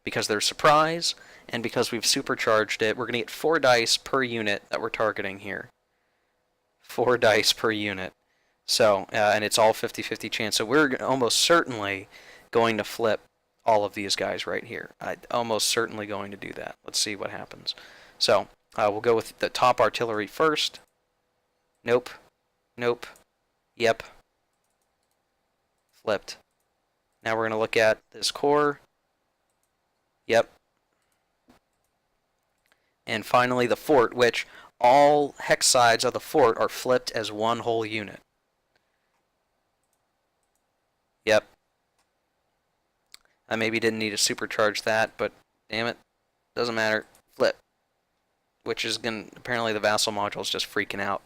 because there's surprise, and because we've supercharged it, we're going to get 4 dice per unit that we're targeting here. 4 dice per unit. So, and it's all 50-50 chance. So we're almost certainly going to flip all of these guys right here. Almost certainly going to do that. Let's see what happens. So, we'll go with the top artillery first. Nope. Nope. Yep. Flipped. Now we're going to look at this core. Yep. And finally the fort, which all hex sides of the fort are flipped as one whole unit. Yep. I maybe didn't need to supercharge that, but damn it. Doesn't matter. Flip. Which is going to, apparently the vassal module is just freaking out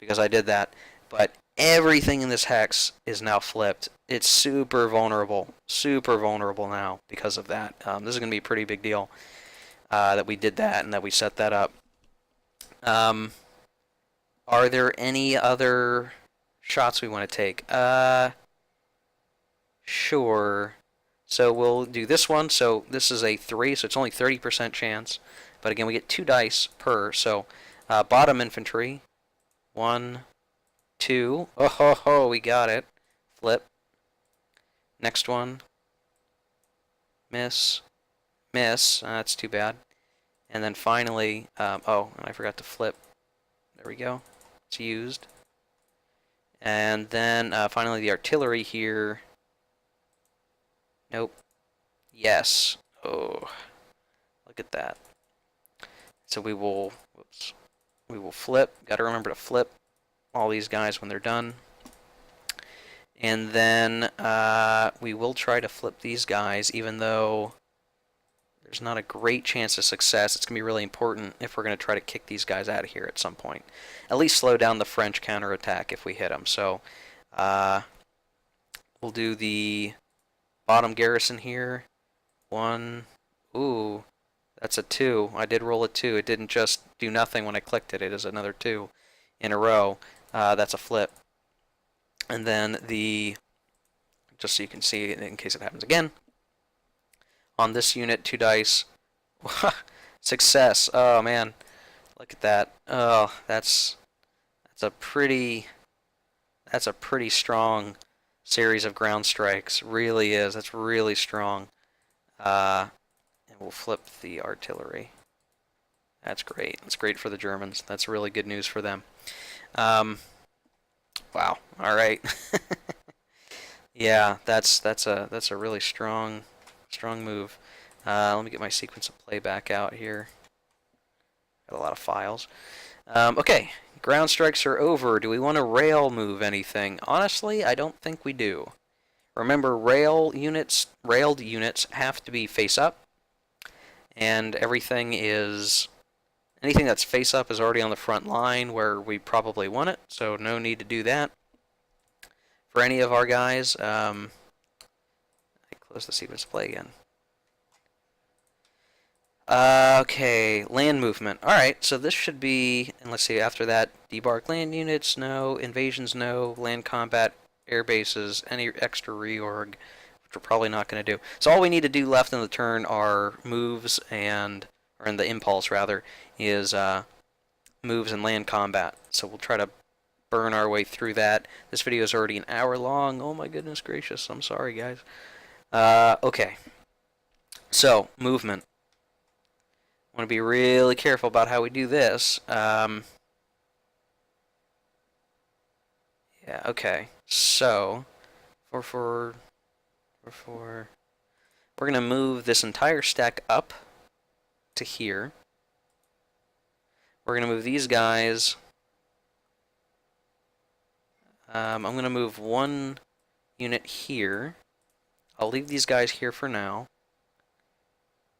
because I did that. But everything in this hex is now flipped. It's super vulnerable now because of that. This is going to be a pretty big deal that we did that and that we set that up. Are there any other shots we want to take? Sure. So we'll do this one. So this is a 3, so it's only 30% chance. But again, we get 2 dice per. So bottom infantry. 1, 2. Oh ho ho, we got it. Flip. Next one. Miss. Miss. That's too bad. And then finally, oh, and I forgot to flip. There we go. It's used. And then finally the artillery here. Nope. Yes. Oh, look at that. So we will, whoops, we will flip. Got to remember to flip all these guys when they're done. And then we will try to flip these guys, even though there's not a great chance of success. It's going to be really important if we're going to try to kick these guys out of here at some point. At least slow down the French counterattack if we hit them. So we'll do the bottom garrison here. 1. Ooh, that's a 2. I did roll a 2. It didn't just do nothing when I clicked it. It is another 2 in a row. That's a flip. And then the, just so you can see in case it happens again, on this unit, 2 dice. Success. Oh man, look at that. Oh, that's a pretty strong series of ground strikes. Really is. That's really strong. And we'll flip the artillery. That's great. That's great for the Germans. That's really good news for them. Wow. All right. Yeah, that's a really strong move. Let me get my sequence of play back out here. Got a lot of files. Okay, ground strikes are over. Do we want to rail move anything? Honestly, I don't think we do. Remember, railed units have to be face up, and anything that's face up is already on the front line where we probably want it, so no need to do that for any of our guys. I close the sequence play again. Okay, land movement. Alright, so this should be, and let's see, after that, debark land units, no. Invasions, no. Land combat, air bases, any extra reorg, which we're probably not going to do. So all we need to do left in the turn are moves and, or in the impulse rather, is moves and land combat. So we'll try to burn our way through that. This video is already an hour long. Oh my goodness gracious, I'm sorry guys. Okay, so movement. I want to be really careful about how we do this. Yeah, okay. So, we're going to move this entire stack up to here. We're going to move these guys. I'm going to move 1 unit here. I'll leave these guys here for now.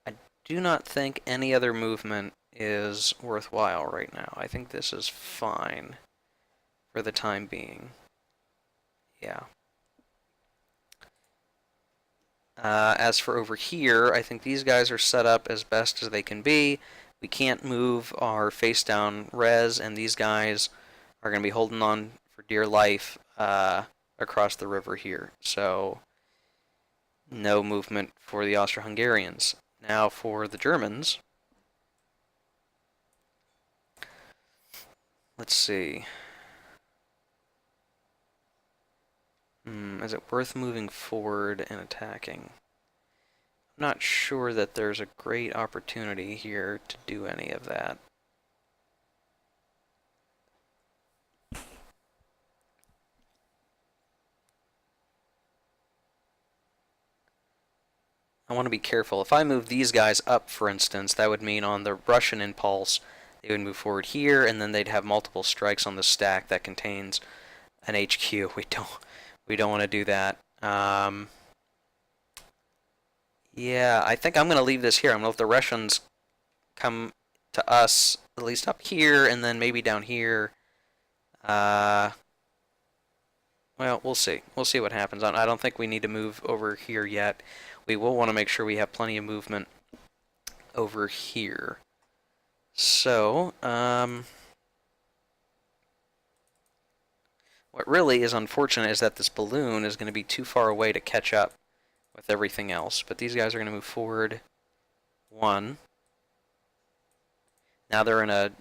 I do not think any other movement is worthwhile right now. I think this is fine for the time being. Yeah. As for over here, I think these guys are set up as best as they can be. We can't move our face-down res, and these guys are going to be holding on for dear life across the river here. So no movement for the Austro-Hungarians. Now for the Germans. Let's see. Is it worth moving forward and attacking? I'm not sure that there's a great opportunity here to do any of that. I want to be careful. If I move these guys up, for instance, that would mean on the Russian impulse, they would move forward here, and then they'd have multiple strikes on the stack that contains an HQ. We don't want to do that. Yeah, I think I'm going to leave this here. I'm going to let the Russians come to us, at least up here, and then maybe down here. Well, we'll see. We'll see what happens. I don't think we need to move over here yet. We will want to make sure we have plenty of movement over here. So, what really is unfortunate is that this balloon is going to be too far away to catch up with everything else. But these guys are going to move forward 1. Now they're in a...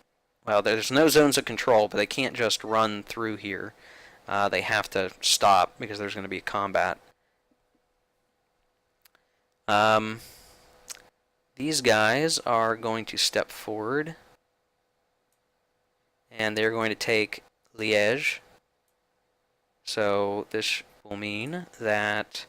Well, there's no zones of control, but they can't just run through here. They have to stop because there's going to be a combat. These guys are going to step forward, and they're going to take Liège. So this will mean that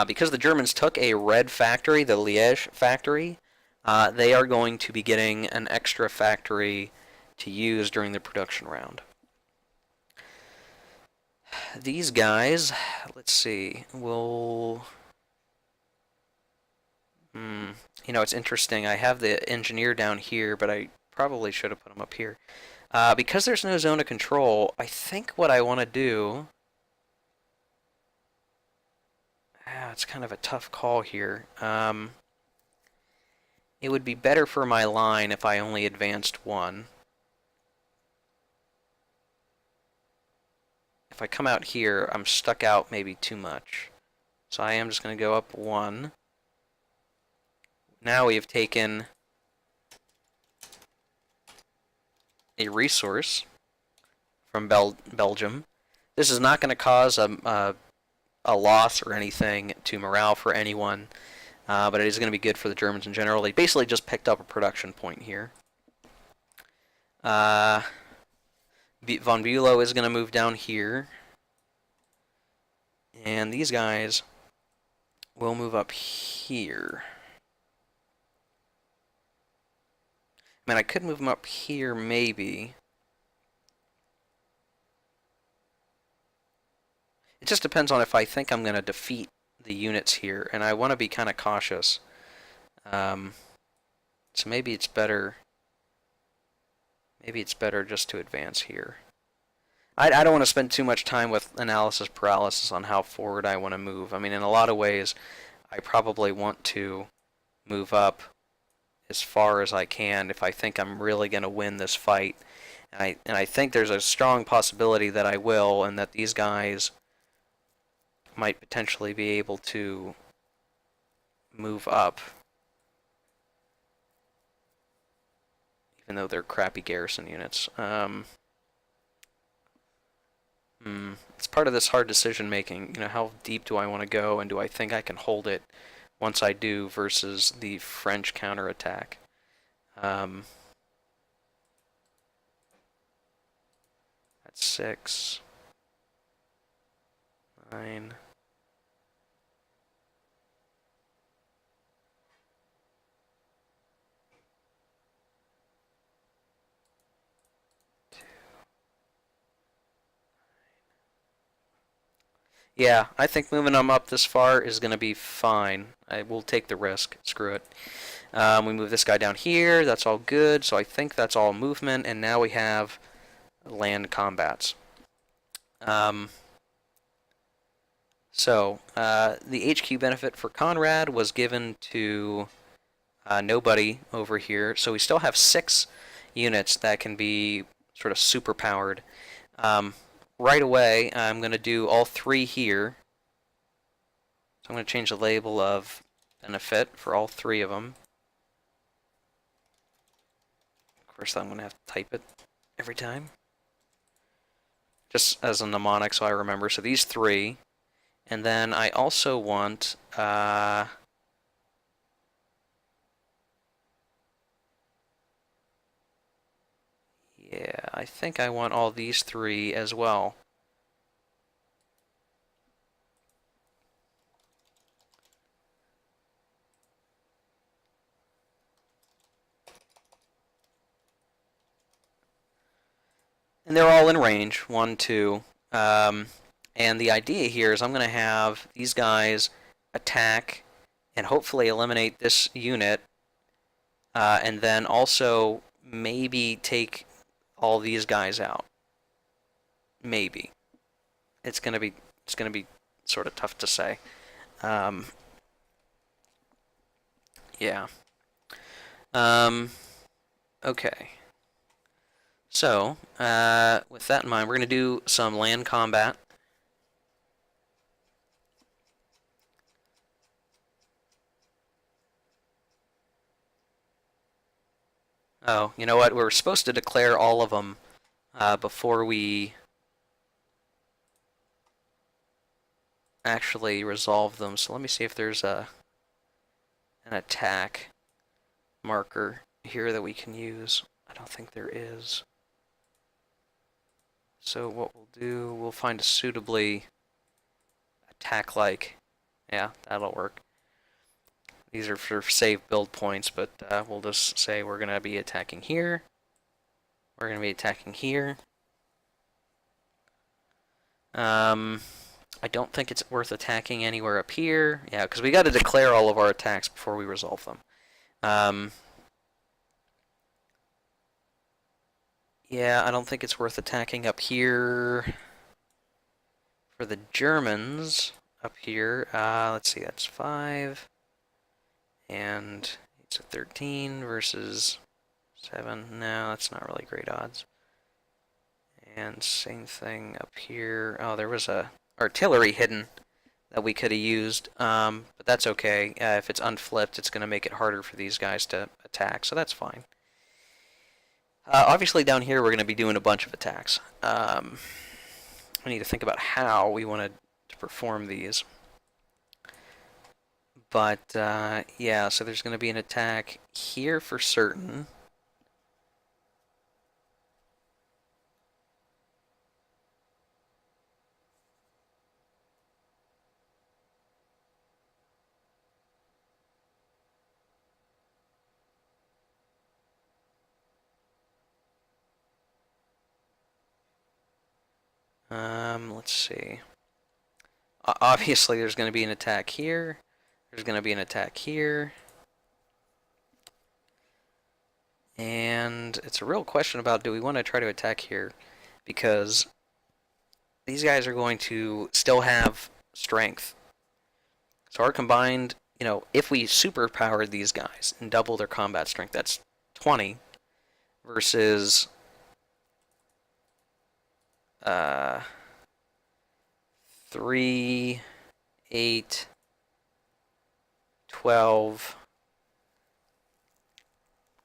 because the Germans took a red factory, the Liège factory, they are going to be getting an extra factory to use during the production round. These guys, let's see, will... You know, it's interesting. I have the engineer down here, but I probably should have put him up here. Because there's no zone of control, I think what I want to do... it's kind of a tough call here. It would be better for my line if I only advanced 1. If I come out here, I'm stuck out maybe too much. So I am just going to go up 1. Now we have taken a resource from Belgium. This is not going to cause a loss or anything to morale for anyone, but it is going to be good for the Germans in general. They basically just picked up a production point here. Von Bülow is going to move down here, and these guys will move up here. I mean, I could move them up here, maybe. It just depends on if I think I'm going to defeat the units here, and I want to be kind of cautious. So maybe it's better... Maybe it's better just to advance here. I don't want to spend too much time with analysis paralysis on how forward I want to move. I mean, in a lot of ways, I probably want to move up as far as I can if I think I'm really going to win this fight. And I think there's a strong possibility that I will, and that these guys might potentially be able to move up. Even though they're crappy garrison units. It's part of this hard decision making. You know, how deep do I want to go, and do I think I can hold it once I do versus the French counterattack? That's 6, 9. Yeah, I think moving them up this far is going to be fine. I will take the risk. Screw it. We move this guy down here. That's all good. So I think that's all movement. And now we have land combats. The HQ benefit for Conrad was given to nobody over here. So we still have 6 units that can be sort of super powered. Right away, I'm going to do all 3 here. So I'm going to change the label of benefit for all 3 of them. Of course, I'm going to have to type it every time. Just as a mnemonic so I remember. So these 3. And then I also want... yeah, I think I want all these 3 as well. And they're all in range, 1, 2. And the idea here is I'm going to have these guys attack and hopefully eliminate this unit. And then also maybe take all these guys out. Maybe. It's gonna be sort of tough to say. Yeah. Okay. So, with that in mind, we're gonna do some land combat. Oh, you know what? We're supposed to declare all of them before we actually resolve them. So let me see if there's an attack marker here that we can use. I don't think there is. So what we'll do, we'll find a suitably attack-like. Yeah, that'll work. These are for save build points, but we'll just say we're going to be attacking here. We're going to be attacking here. I don't think it's worth attacking anywhere up here. Yeah, because we got to declare all of our attacks before we resolve them. Yeah, I don't think it's worth attacking up here. For the Germans, up here, let's see, that's 5. And it's a 13 versus 7. No, that's not really great odds. And same thing up here. Oh, there was a artillery hidden that we could have used, but that's okay. If it's unflipped, it's going to make it harder for these guys to attack, so that's fine. Obviously, down here, we're going to be doing a bunch of attacks. We need to think about how we want to perform these. But, yeah, so there's going to be an attack here for certain. Let's see. Obviously, there's going to be an attack here. There's going to be an attack here. And it's a real question about, do we want to try to attack here? Because these guys are going to still have strength. So our combined, you know, if we superpowered these guys and double their combat strength, that's 20 versus 3, 8, 12.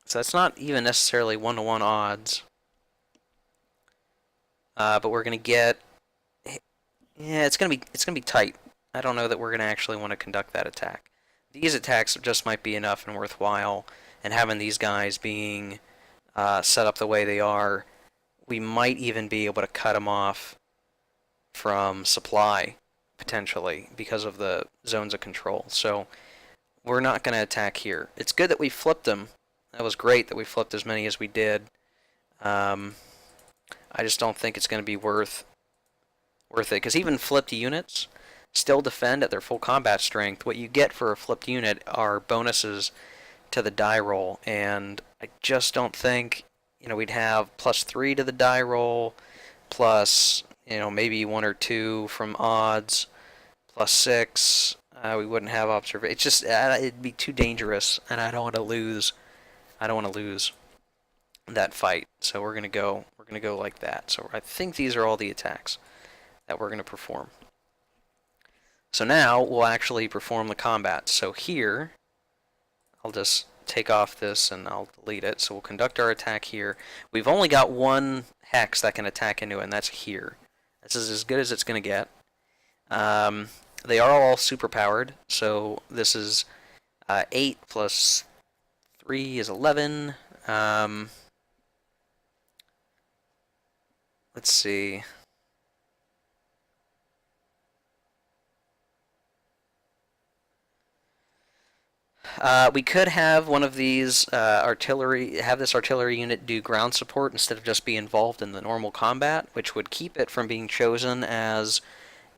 So that's not even necessarily 1-to-1 odds. But we're gonna get, yeah, it's gonna be tight. I don't know that we're gonna actually want to conduct that attack. These attacks just might be enough and worthwhile, and having these guys being set up the way they are, we might even be able to cut them off from supply, potentially, because of the zones of control. So we're not going to attack here. It's good that we flipped them. That was great that we flipped as many as we did. I just don't think it's going to be worth it, because even flipped units still defend at their full combat strength. What you get for a flipped unit are bonuses to the die roll, and I just don't think, we'd have +3 to the die roll, plus, maybe 1 or 2 from odds, +6. We wouldn't have observation. It's just it'd be too dangerous, and I don't want to lose. I don't want to lose that fight. So we're gonna go like that. So I think these are all the attacks that we're gonna perform. So now we'll actually perform the combat. So here, I'll just take off this and I'll delete it. So we'll conduct our attack here. We've only got one hex that can attack into it, and that's here. This is as good as it's gonna get. They are all superpowered, so this is 8 plus 3 is 11. Let's see. We could have one of these this artillery unit do ground support instead of just be involved in the normal combat, which would keep it from being chosen as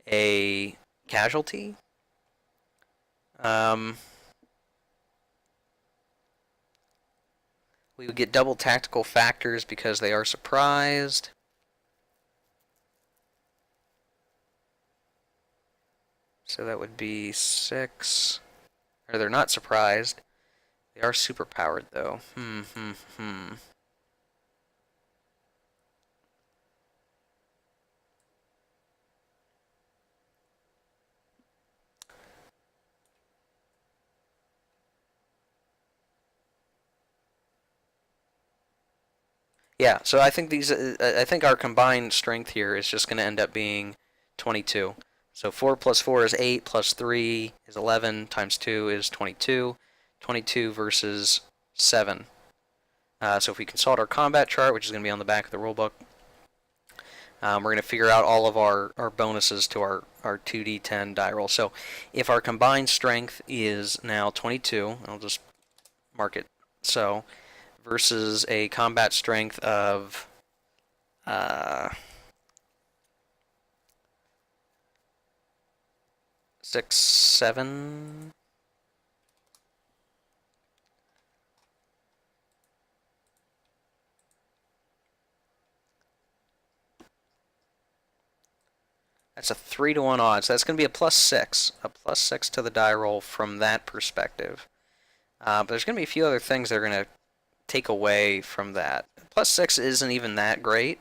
a casualty. We would get double tactical factors because they are surprised. So that would be 6. Or they're not surprised. They are superpowered, though. Yeah, so I think I think our combined strength here is just going to end up being 22. So 4 plus 4 is 8, plus 3 is 11, times 2 is 22. 22 versus 7. So if we consult our combat chart, which is going to be on the back of the rulebook, we're going to figure out all of our bonuses to our 2d10 die roll. So if our combined strength is now 22, I'll just mark it so, versus a combat strength of 6, 7. That's a 3-to-1 odds. So that's going to be a +6. A +6 to the die roll from that perspective. But there's going to be a few other things that are going to take away from that. +6 isn't even that great,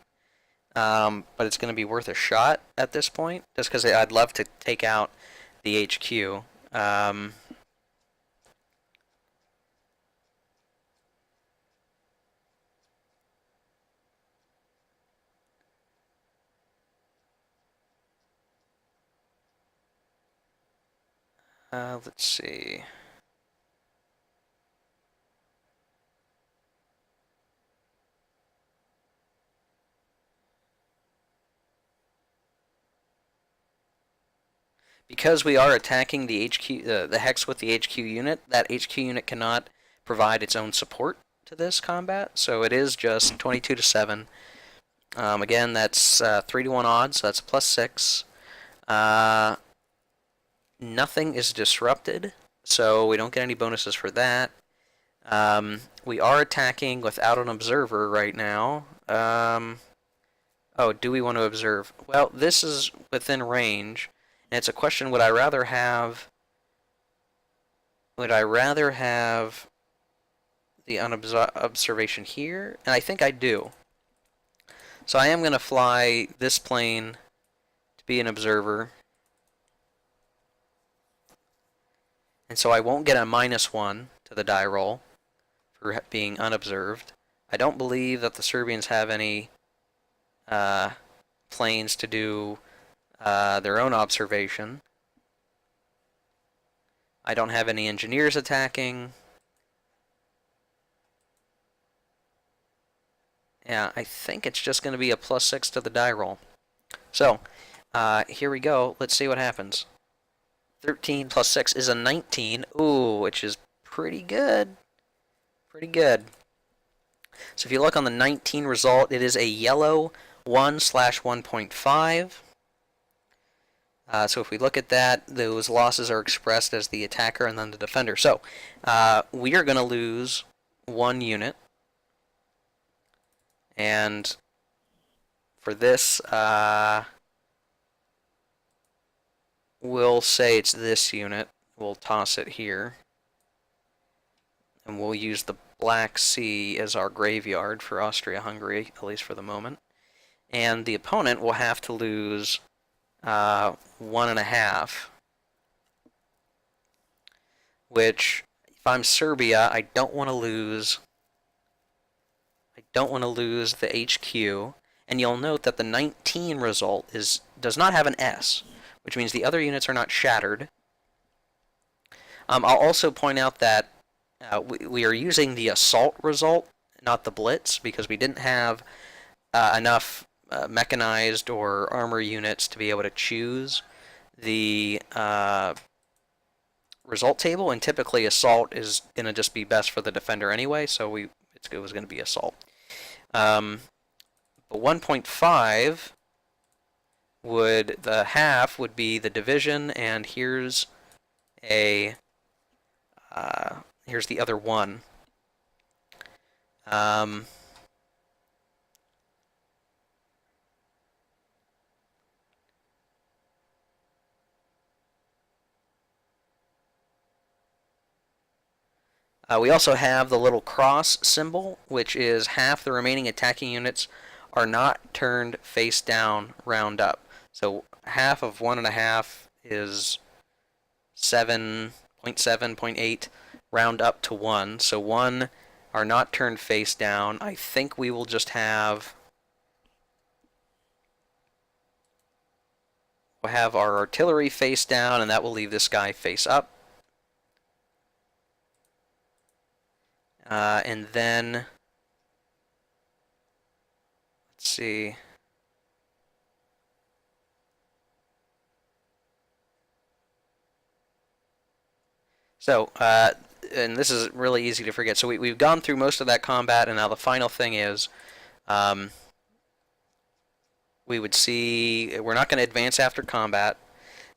but it's going to be worth a shot at this point, just because I'd love to take out the HQ. Let's see. Because we are attacking the HQ, the hex with the HQ unit, that HQ unit cannot provide its own support to this combat, so it is just 22 to 7. Again, that's 3-to-1 odds, so that's a +6. Nothing is disrupted, so we don't get any bonuses for that. We are attacking without an observer right now. Oh, do we want to observe? Well, this is within range. And it's a question, would I rather have the observation here? And I think I do. So I am going to fly this plane to be an observer. And so I won't get a -1 to the die roll for being unobserved. I don't believe that the Serbians have any planes to do their own observation. I don't have any engineers attacking. Yeah, I think it's just going to be a +6 to the die roll. So, here we go. Let's see what happens. 13 plus 6 is a 19. Ooh, which is pretty good. Pretty good. So if you look on the 19 result, it is a yellow 1/1.5. So if we look at that, those losses are expressed as the attacker and then the defender. So we are going to lose 1 unit. And for this, we'll say it's this unit. We'll toss it here. And we'll use the Black Sea as our graveyard for Austria-Hungary, at least for the moment. And the opponent will have to lose 1.5, which, if I'm Serbia, I don't want to lose the HQ. And you'll note that the 19 result does not have an S, which means the other units are not shattered. I'll also point out that we are using the assault result, not the blitz, because we didn't have enough mechanized or armor units to be able to choose the result table, and typically assault is going to just be best for the defender anyway, so it was going to be assault. But 1.5 the half would be the division, and here's the other one. We also have the little cross symbol, which is half the remaining attacking units are not turned face down, round up. So half of 1.5 is 7.7, 0.8, round up to 1. So 1 are not turned face down. I think we will just have... We'll have our artillery face down, and that will leave this guy face up. And then, let's see. So, and this is really easy to forget. So we've gone through most of that combat, and now the final thing is, we would see, we're not going to advance after combat,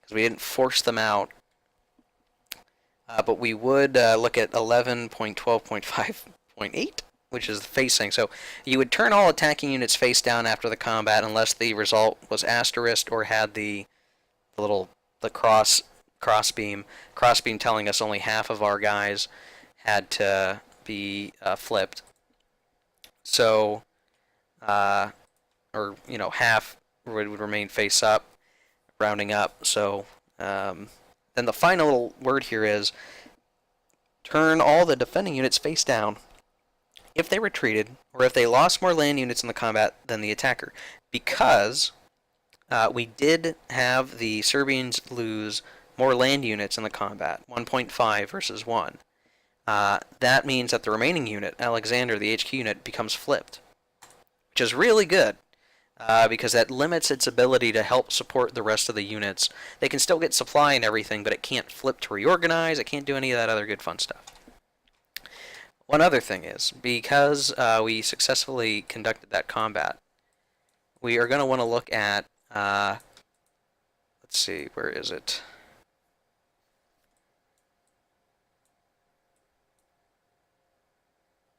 because we didn't force them out. But we would look at 11.12.5.8, which is facing. So you would turn all attacking units face down after the combat unless the result was asterisked or had the cross beam telling us only half of our guys had to be flipped. So, half would remain face up, rounding up. So. Then the final word here is turn all the defending units face down if they retreated or if they lost more land units in the combat than the attacker. Because we did have the Serbians lose more land units in the combat, 1.5 versus 1. That means that the remaining unit, Alexander, the HQ unit, becomes flipped, which is really good. Because that limits its ability to help support the rest of the units. They can still get supply and everything, but it can't flip to reorganize, it can't do any of that other good fun stuff. One other thing is, because we successfully conducted that combat, we are going to want to look at, let's see, where is it?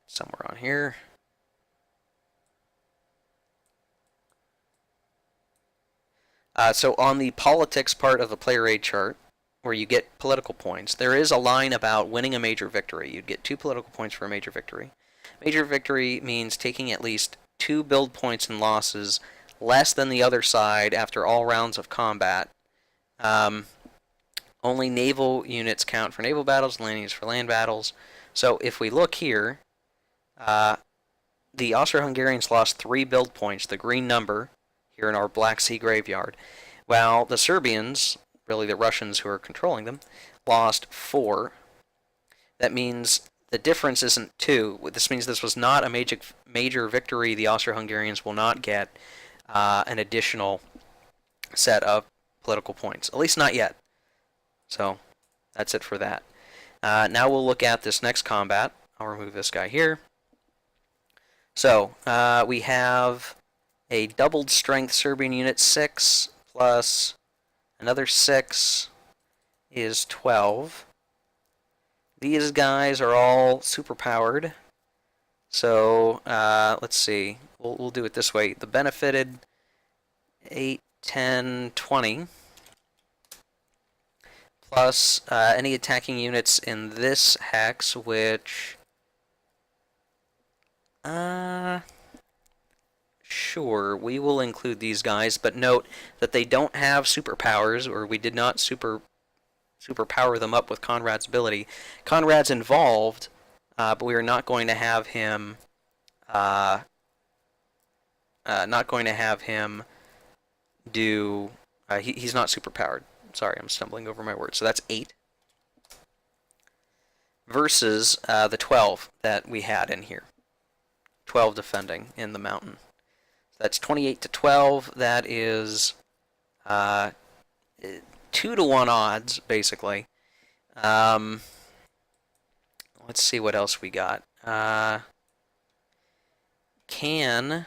Somewhere on here. So on the politics part of the player aid chart, where you get political points, there is a line about winning a major victory. You'd get 2 political points for a major victory. Major victory means taking at least 2 build points and losses less than the other side after all rounds of combat. Only naval units count for naval battles, land units for land battles. So if we look here, the Austro-Hungarians lost 3 build points, the green number, here in our Black Sea graveyard, while the Serbians, really the Russians who are controlling them, lost 4. That means the difference isn't 2. This means this was not a major victory. The Austro-Hungarians will not get an additional set of political points, at least not yet. So that's it for that. Now we'll look at this next combat. I'll remove this guy here. So we have a doubled strength Serbian unit 6 plus Another 6 is 12. These guys are all superpowered. So let's see. We'll do it this way. The benefited 8, 10, 20 plus any attacking units in this hex, which sure, we will include these guys, but note that they don't have superpowers, or we did not superpower them up with Conrad's ability. Conrad's involved, but we are not going to have him do. He's not superpowered. Sorry, I'm stumbling over my words. So that's 8 versus the 12 that we had in here. 12 defending in the mountain. So that's 28 to 12. That is 2 to 1 odds, basically. Let's see what else we got. Can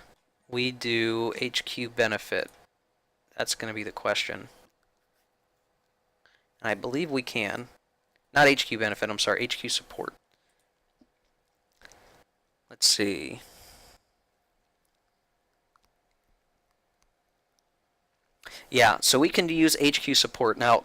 we do HQ benefit? That's going to be the question. And I believe we can. Not HQ benefit, I'm sorry, HQ support. Let's see. Yeah, so we can use HQ support. Now,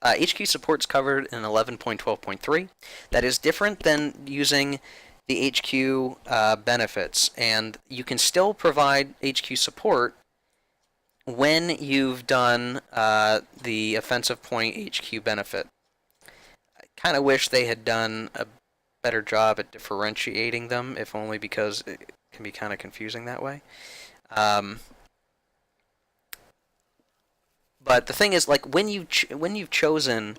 HQ support's covered in 11.12.3. That is different than using the HQ benefits, and you can still provide HQ support when you've done the offensive point HQ benefit. I kind of wish they had done a better job at differentiating them, if only because it can be kind of confusing that way. But the thing is, like, when you've chosen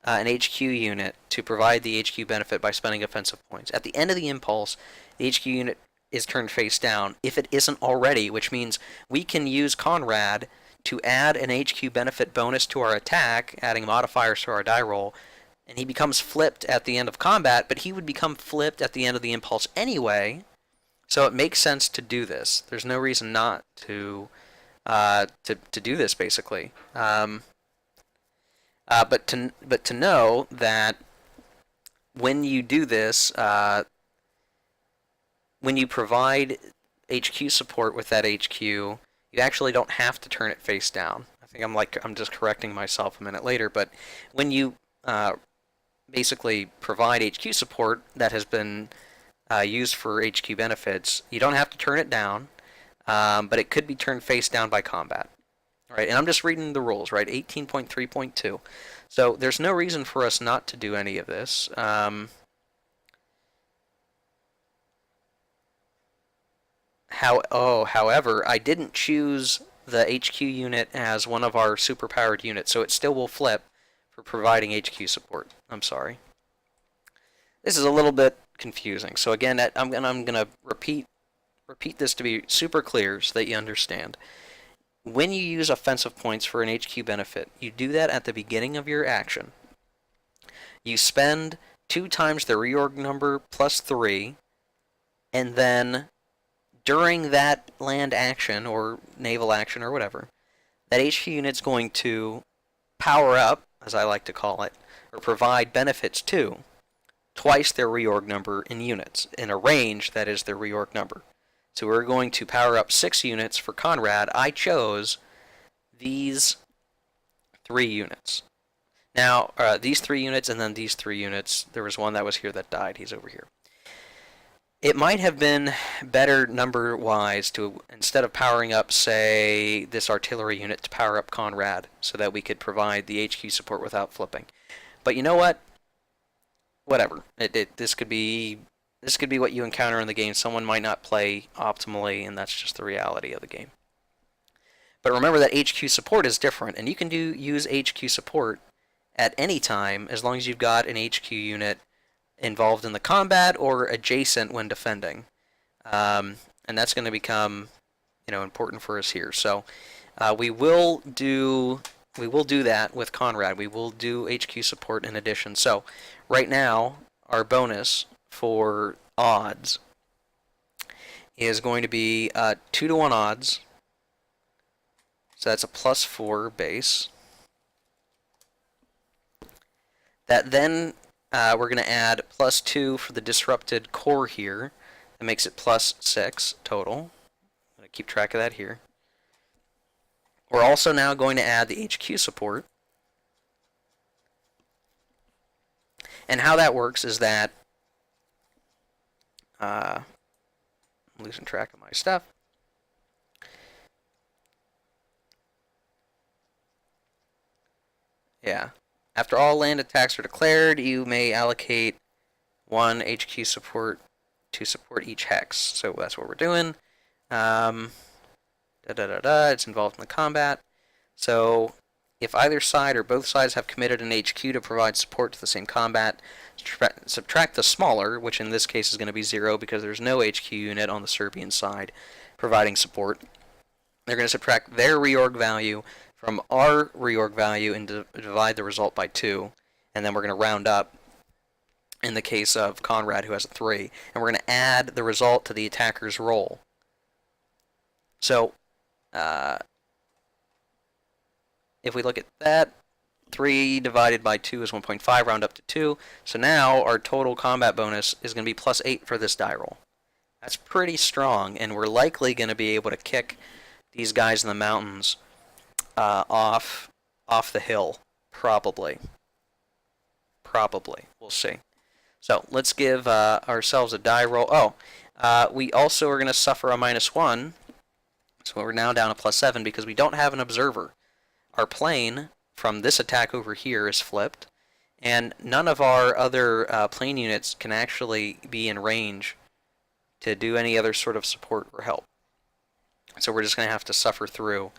an HQ unit to provide the HQ benefit by spending offensive points, at the end of the impulse, the HQ unit is turned face down, if it isn't already, which means we can use Conrad to add an HQ benefit bonus to our attack, adding modifiers to our die roll, and he becomes flipped at the end of combat, but he would become flipped at the end of the impulse anyway, so it makes sense to do this. There's no reason not to do this, basically. But to know that when you do this, when you provide HQ support with that HQ, you actually don't have to turn it face down. I think I'm just correcting myself a minute later, but when you basically provide HQ support that has been used for HQ benefits, you don't have to turn it down, but it could be turned face down by combat. Right, and I'm just reading the rules, right? 18.3.2. So there's no reason for us not to do any of this. However, I didn't choose the HQ unit as one of our superpowered units, so it still will flip for providing HQ support. I'm sorry. This is a little bit confusing. So again, I'm gonna repeat this to be super clear so that you understand. When you use offensive points for an HQ benefit, you do that at the beginning of your action. You spend 2 times the reorg number plus 3, and then during that land action or naval action or whatever, that HQ unit's going to power up, as I like to call it, or provide benefits to twice their reorg number in units, in a range that is their reorg number. So we're going to power up 6 units for Conrad. I chose these 3 units. Now, these 3 units and then these 3 units. There was one that was here that died. He's over here. It might have been better number-wise to, instead of powering up, say, this artillery unit, to power up Conrad so that we could provide the HQ support without flipping. But you know what? Whatever. This could be what you encounter in the game. Someone might not play optimally, and that's just the reality of the game. But remember that HQ support is different, and you can use HQ support at any time as long as you've got an HQ unit involved in the combat or adjacent when defending. And that's going to become, important for us here. So we will do that with Conrad. We will do HQ support in addition. So right now, our bonus for odds is going to be 2 to 1 odds. So that's a +4 base. That then we're going to add +2 for the disrupted core here. That makes it +6 total. I'm going to keep track of that here. We're also now going to add the HQ support. And how that works is that I'm losing track of my stuff. Yeah. After all land attacks are declared, you may allocate 1 HQ support to support each hex. So that's what we're doing. It's involved in the combat. So if either side or both sides have committed an HQ to provide support to the same combat, subtract the smaller, which in this case is going to be 0 because there's no HQ unit on the Serbian side providing support. They're going to subtract their reorg value from our reorg value and divide the result by 2. And then we're going to round up in the case of Conrad, who has a 3. And we're going to add the result to the attacker's roll. So, if we look at that, 3 divided by 2 is 1.5, round up to 2. So now our total combat bonus is going to be +8 for this die roll. That's pretty strong, and we're likely going to be able to kick these guys in the mountains off the hill, probably. We'll see. So let's give ourselves a die roll. We also are going to suffer a -1, so we're now down to +7 because we don't have an observer. Our plane from this attack over here is flipped, and none of our other plane units can actually be in range to do any other sort of support or help. So we're just going to have to suffer through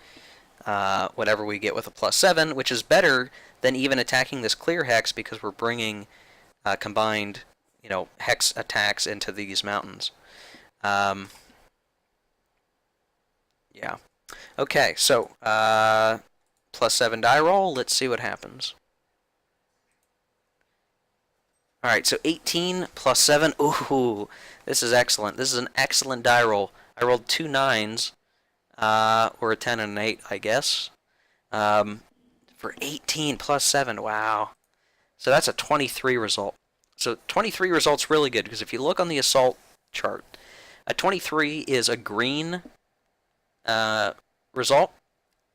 whatever we get with a +7, which is better than even attacking this clear hex because we're bringing combined, hex attacks into these mountains. Yeah. Okay, so +7 die roll. Let's see what happens. All right, so 18 +7. Ooh, this is excellent. This is an excellent die roll. I rolled 2 9s, or a 10 and an 8, I guess. For 18 +7, wow. So that's a 23 result. So 23 result's really good, because if you look on the assault chart, a 23 is a green result,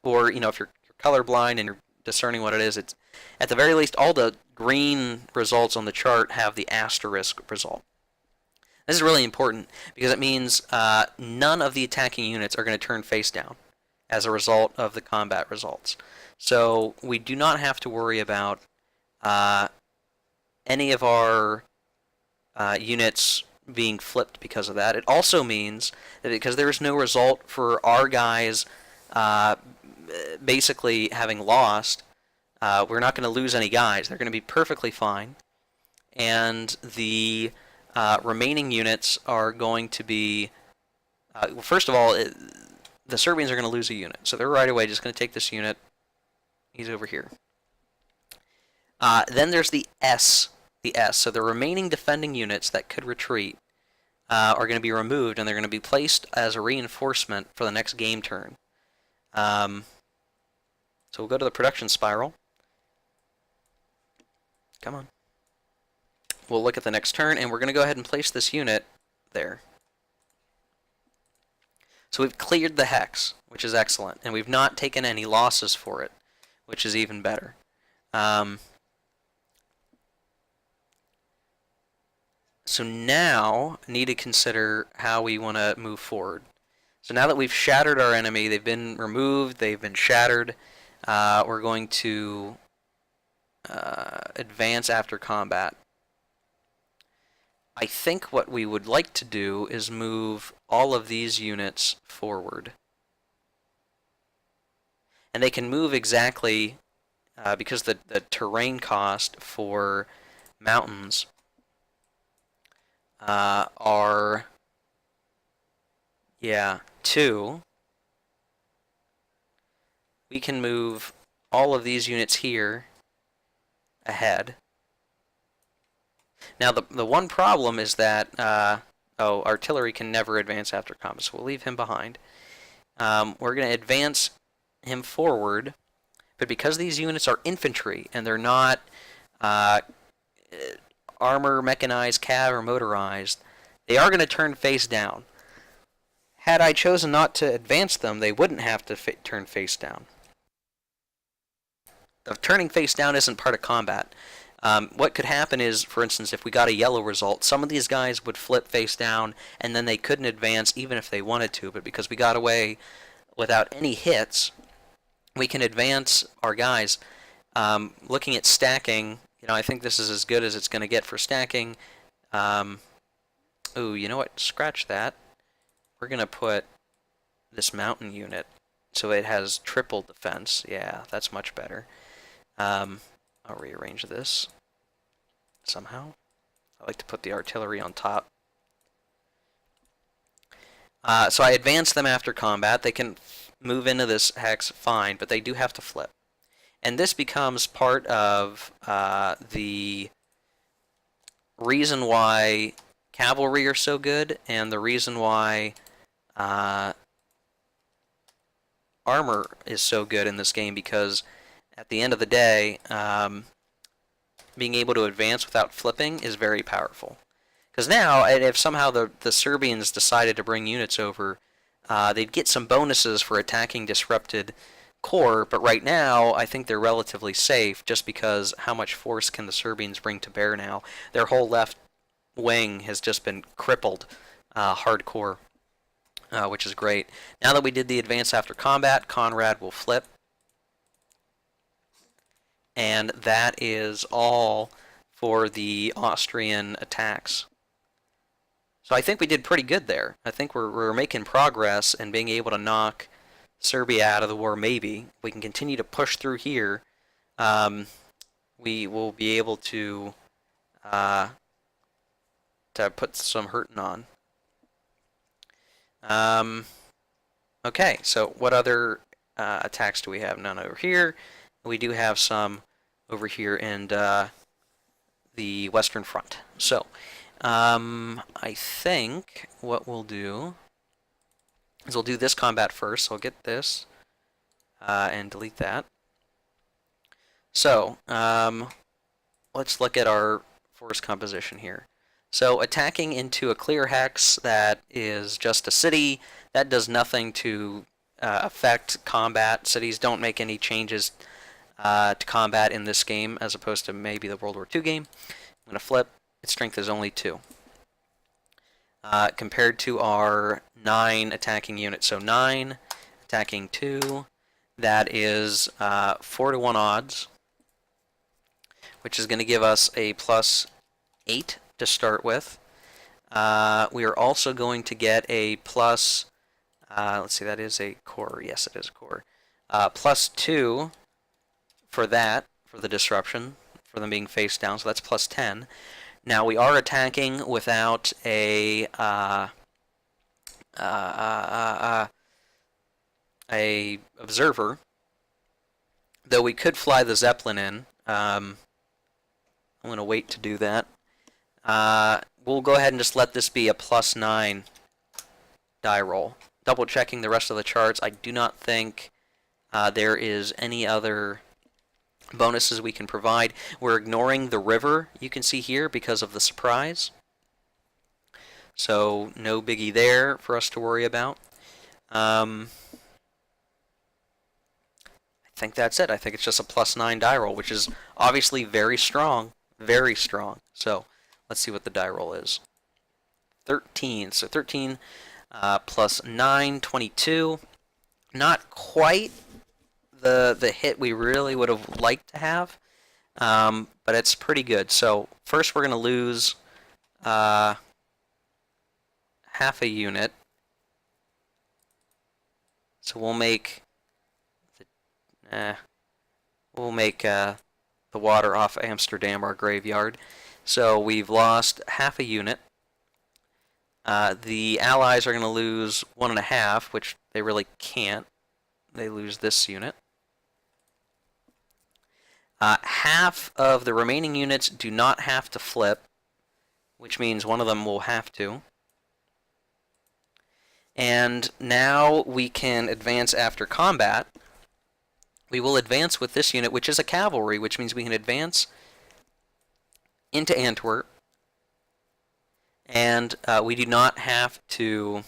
or, if you're colorblind and you're discerning what it is, it's, at the very least, all the green results on the chart have the asterisk result. This is really important because it means none of the attacking units are going to turn face down as a result of the combat results. So we do not have to worry about any of our units being flipped because of that. It also means that because there is no result for our guys basically having lost, we're not going to lose any guys. They're going to be perfectly fine. And the remaining units are going to be, first of all, the Serbians are going to lose a unit. So they're right away just going to take this unit. He's over here. Then there's the S. So the remaining defending units that could retreat are going to be removed, and they're going to be placed as a reinforcement for the next game turn. So we'll go to the production spiral. Come on. We'll look at the next turn, and we're going to go ahead and place this unit there. So we've cleared the hex, which is excellent, and we've not taken any losses for it, which is even better. So now I need to consider how we want to move forward. So now that we've shattered our enemy, they've been removed, they've been shattered, we're going to advance after combat. I think what we would like to do is move all of these units forward. And they can move exactly, because the terrain cost for mountains are, 2. We can move all of these units here ahead. Now, the one problem is that, artillery can never advance after combat, so we'll leave him behind. We're going to advance him forward, but because these units are infantry and they're not uh, armor, mechanized, cav, or motorized, they are going to turn face down. Had I chosen not to advance them, they wouldn't have to turn face down. The turning face down isn't part of combat. What could happen is, for instance, if we got a yellow result, some of these guys would flip face down, and then they couldn't advance even if they wanted to, but because we got away without any hits, we can advance our guys. Looking at stacking, I think this is as good as it's going to get for stacking. Ooh, you know what? Scratch that. We're going to put this mountain unit so it has triple defense. Yeah, that's much better. I'll rearrange this somehow. I like to put the artillery on top. So I advance them after combat. They can move into this hex fine, but they do have to flip. And this becomes part of the reason why cavalry are so good, and the reason why armor is so good in this game, because at the end of the day, being able to advance without flipping is very powerful. Because now, if somehow the Serbians decided to bring units over, they'd get some bonuses for attacking disrupted core, but right now I think they're relatively safe just because how much force can the Serbians bring to bear now? Their whole left wing has just been crippled hardcore, which is great. Now that we did the advance after combat, Conrad will flip. And that is all for the Austrian attacks. So I think we did pretty good there. I think we're making progress and being able to knock Serbia out of the war, maybe. If we can continue to push through here, we will be able to put some hurting on. Okay, so what other attacks do we have? None over here. We do have some over here in the Western Front. So, I think what we'll do is we'll do this combat first. So I'll get this and delete that. So, let's look at our force composition here. So attacking into a clear hex that is just a city, that does nothing to affect combat. Cities don't make any changes to combat in this game as opposed to maybe the World War II game. I'm going to flip. Its strength is only 2. Compared to our 9 attacking units. So 9 attacking 2, that is 4 to 1 odds, which is going to give us a plus 8 to start with. We are also going to get a plus, let's see, that is a core. Yes, it is a core. Plus 2 for that, for the disruption, for them being face down, so that's plus 10. Now we are attacking without a observer, though we could fly the Zeppelin in. I'm going to wait to do that. We'll go ahead and just let this be a plus 9 die roll. Double checking the rest of the charts, I do not think there is any other bonuses we can provide. We're ignoring the river, you can see here, because of the surprise. So no biggie there for us to worry about. I think that's it. I think it's just a plus 9 die roll, which is obviously very strong. Very strong. So let's see what the die roll is. 13. So 13 plus 9, 22. Not quite the hit we really would have liked to have, but it's pretty good. So first we're going to lose half a unit. So we'll make the water off Amsterdam our graveyard. So we've lost half a unit. The Allies are going to lose 1.5, which they really can't. They lose this unit. Half of the remaining units do not have to flip, which means one of them will have to. And now we can advance after combat. We will advance with this unit, which is a cavalry, which means we can advance into Antwerp, and we do not have to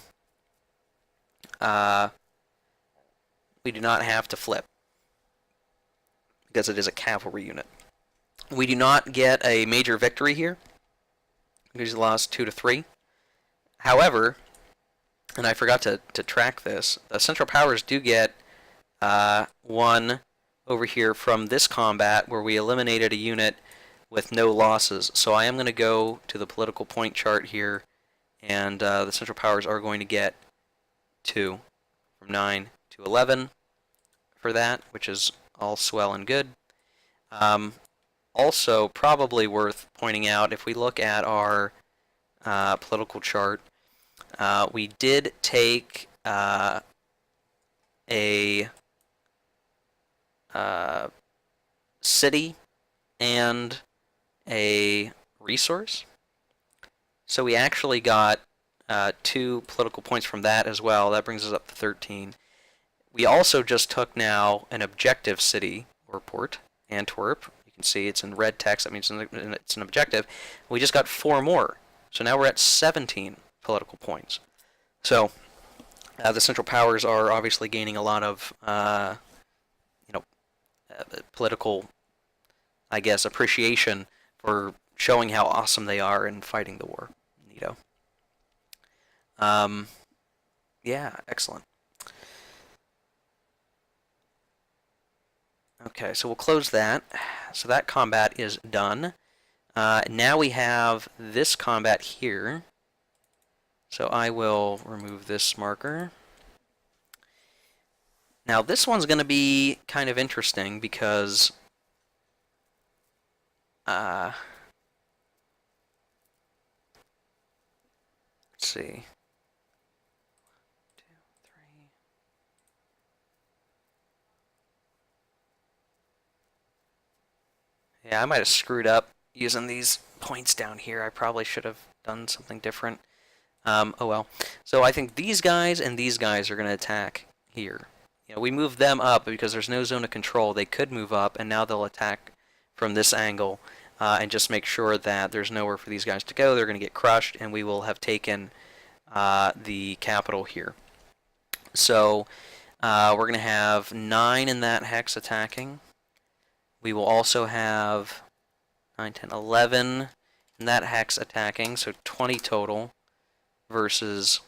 flip because it is a cavalry unit. We do not get a major victory here. We just lost 2-3. However, and I forgot to track this, the Central Powers do get one over here from this combat where we eliminated a unit with no losses. So I am going to go to the political point chart here, and the Central Powers are going to get 2 from 9 to 11 for that, which is all swell and good. Also, probably worth pointing out, if we look at our political chart, we did take a city and a resource. So we actually got 2 political points from that as well. That brings us up to 13. We also just took now an objective city or port, Antwerp. You can see it's in red text. That means it's an objective. We just got 4 more. So now we're at 17 political points. So the Central Powers are obviously gaining a lot of political, I guess, appreciation for showing how awesome they are in fighting the war. Neato. Yeah, excellent. Okay, so we'll close that. So that combat is done. Now we have this combat here. So I will remove this marker. Now this one's going to be kind of interesting because let's see. 2, 3. Yeah, I might have screwed up using these points down here. I probably should have done something different. Oh well. So I think these guys and these guys are going to attack here. You know, we moved them up because there's no zone of control. They could move up, and now they'll attack from this angle and just make sure that there's nowhere for these guys to go. They're going to get crushed, and we will have taken the capital here. So we're going to have 9 in that hex attacking. We will also have 9, 10, 11 in that hex attacking, so 20 total versus,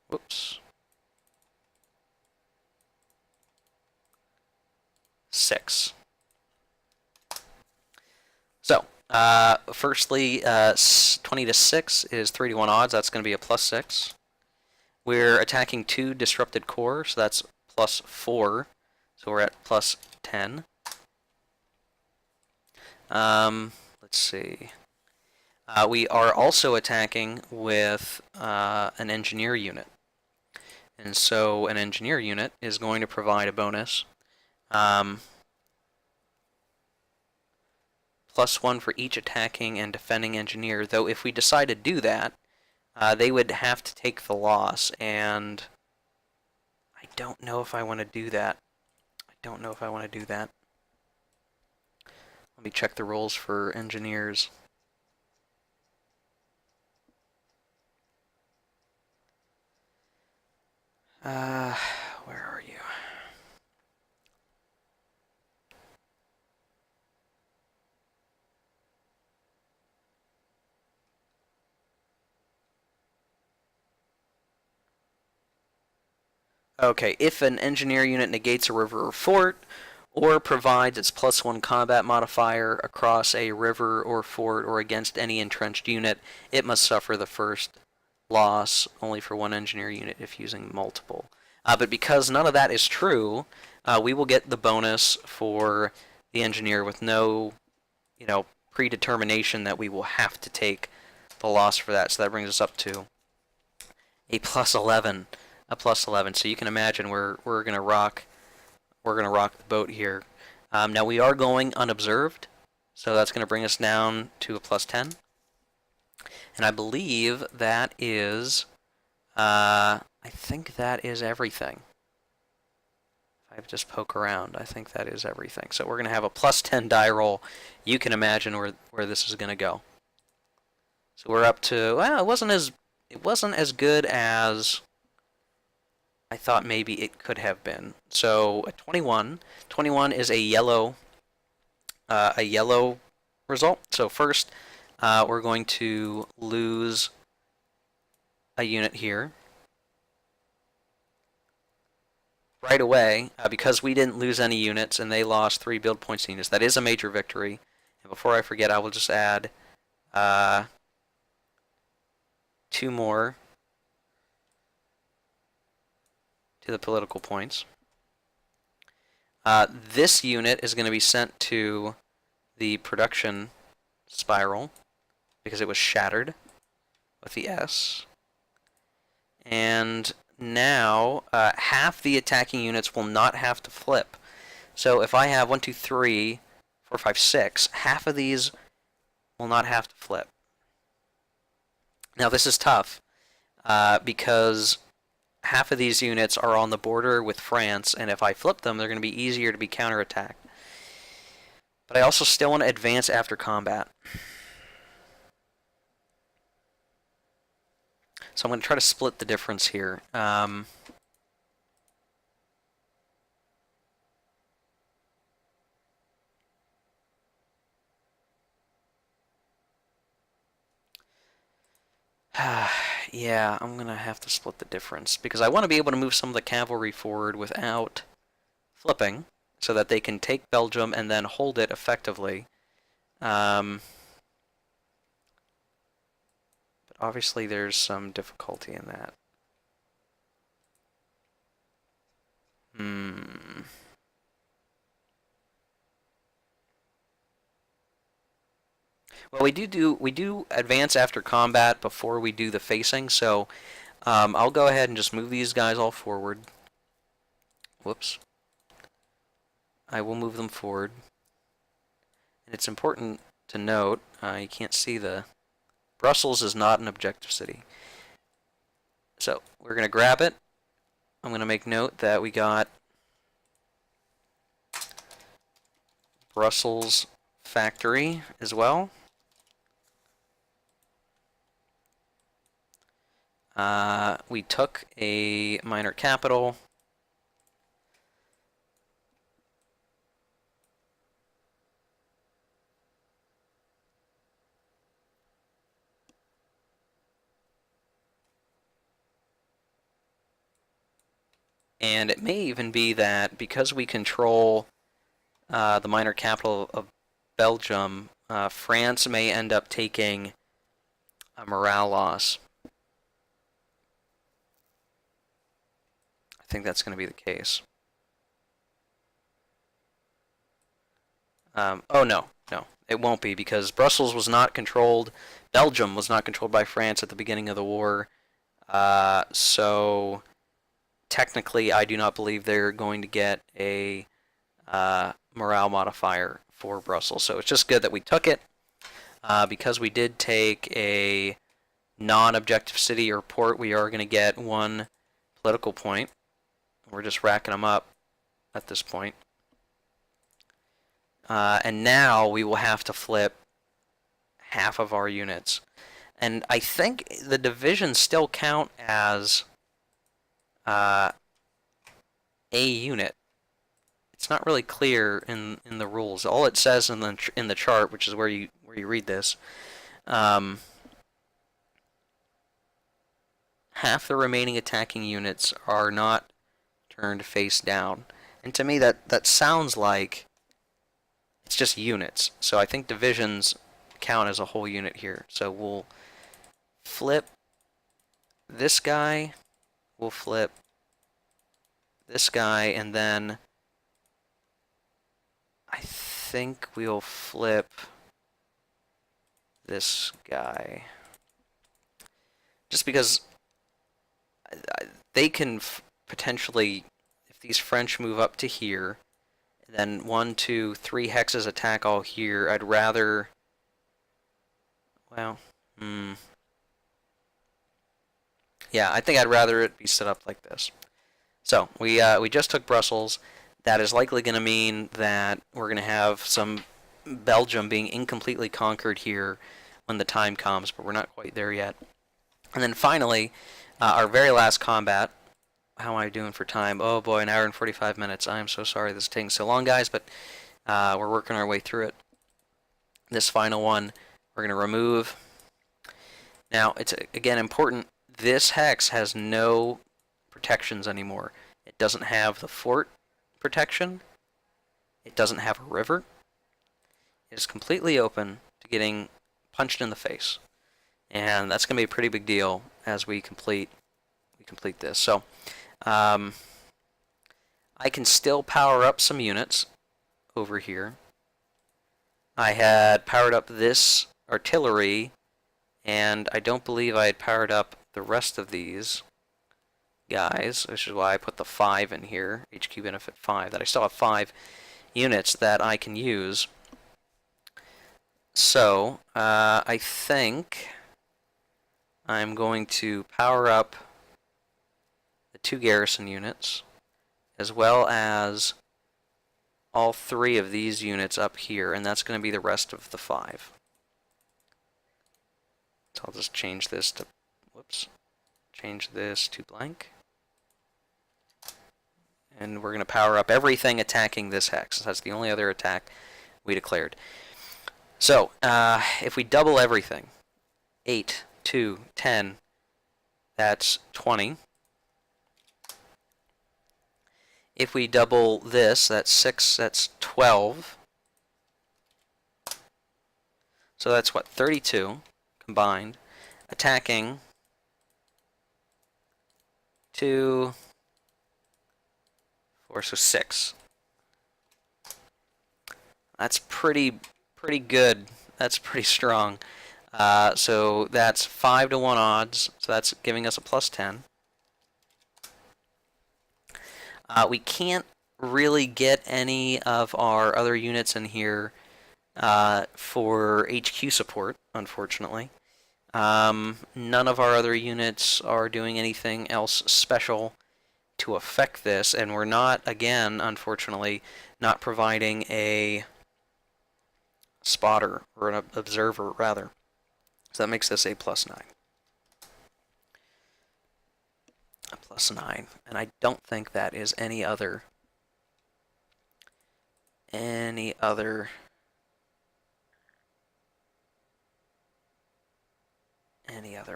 whoops, 6. So, firstly, 20 to 6 is 3 to 1 odds. That's going to be a +6. We're attacking 2 disrupted core, so that's +4. So we're at +10. Let's see. We are also attacking with an engineer unit. And so an engineer unit is going to provide a bonus. +1 for each attacking and defending engineer, though if we decide to do that, they would have to take the loss, and I don't know if I want to do that. Let me check the rules for engineers. Where are you? Okay, if an engineer unit negates a river or fort, or provides its +1 combat modifier across a river or fort or against any entrenched unit, it must suffer the first loss only for 1 engineer unit if using multiple. But because none of that is true, we will get the bonus for the engineer with no, predetermination that we will have to take the loss for that. So that brings us up to a +11. So you can imagine we're gonna rock the boat here. Now we are going unobserved, so that's gonna bring us down to a +10. And I believe that is, I think that is everything. If I just poke around, I think that is everything. So we're going to have a plus 10 die roll. You can imagine where this is going to go. So we're up to, well, it wasn't as good as I thought maybe it could have been. So a 21. 21 is a yellow result. So first, we're going to lose a unit here. Right away, because we didn't lose any units and they lost 3 build points to units. That is a major victory. And before I forget, I will just add 2 more to the political points. This unit is going to be sent to the production spiral because it was shattered with the S. And now half the attacking units will not have to flip. So if I have 1, 2, 3, 4, 5, 6, half of these will not have to flip. Now this is tough because half of these units are on the border with France, and if I flip them, they're going to be easier to be counterattacked. But I also still want to advance after combat. So I'm going to try to split the difference here. Yeah, I'm going to have to split the difference because I want to be able to move some of the cavalry forward without flipping so that they can take Belgium and then hold it effectively. But obviously there's some difficulty in that. Well, we do advance after combat before we do the facing, so I'll go ahead and just move these guys all forward. Whoops. I will move them forward. And it's important to note, you can't see the... Brussels is not an objective city. So, we're going to grab it. I'm going to make note that we got Brussels factory as well. We took a minor capital. And it may even be that because we control the minor capital of Belgium, France may end up taking a morale loss. I think that's going to be the case. Oh, no, it won't be because Brussels was not controlled, Belgium was not controlled by France at the beginning of the war, so technically I do not believe they're going to get a morale modifier for Brussels. So it's just good that we took it because we did take a non-objective city or port. We are going to get 1 political point. We're just racking them up at this point. And now we will have to flip half of our units. And I think the divisions still count as a unit. It's not really clear in the rules. All it says in the chart, which is where you read this, half the remaining attacking units are not turned face down. And to me that sounds like it's just units. So I think divisions count as a whole unit here. So we'll flip this guy, we'll flip this guy, and then I think we'll flip this guy. Just because they can potentially, if these French move up to here, then 1, 2, 3 hexes attack all here, I'd rather, well, yeah, I think I'd rather it be set up like this. So we just took Brussels. that is likely going to mean that we're going to have some Belgium being incompletely conquered here when the time comes, but we're not quite there yet. And then finally, our very last combat. How am I doing for time? Oh boy, an hour and 45 minutes. I am so sorry this is taking so long, guys, but we're working our way through it. This final one, we're going to remove. Now, it's again important, this hex has no protections anymore. It doesn't have the fort protection. It doesn't have a river. It is completely open to getting punched in the face. And that's going to be a pretty big deal as we complete this. So, I can still power up some units over here. I had powered up this artillery, and I don't believe I had powered up the rest of these guys, which is why I put the 5 in here, HQ benefit 5, that I still have 5 units that I can use. So, I think I'm going to power up the 2 garrison units, as well as all 3 of these units up here, and that's going to be the rest of the 5. So I'll just change this to, change this to blank. And we're going to power up everything attacking this hex. That's the only other attack we declared. So, if we double everything, 8, 2, 10, that's 20. If we double this, that's 6, that's 12. So that's what, 32 combined. Attacking 2, 4, so 6. That's pretty good. That's pretty strong. So that's 5 to 1 odds. So that's giving us a plus 10. We can't really get any of our other units in here for HQ support, unfortunately. None of our other units are doing anything else special to affect this, and we're not, again, unfortunately, not providing a spotter, or an observer, rather. So that makes this a plus 9. A plus 9. And I don't think that is any other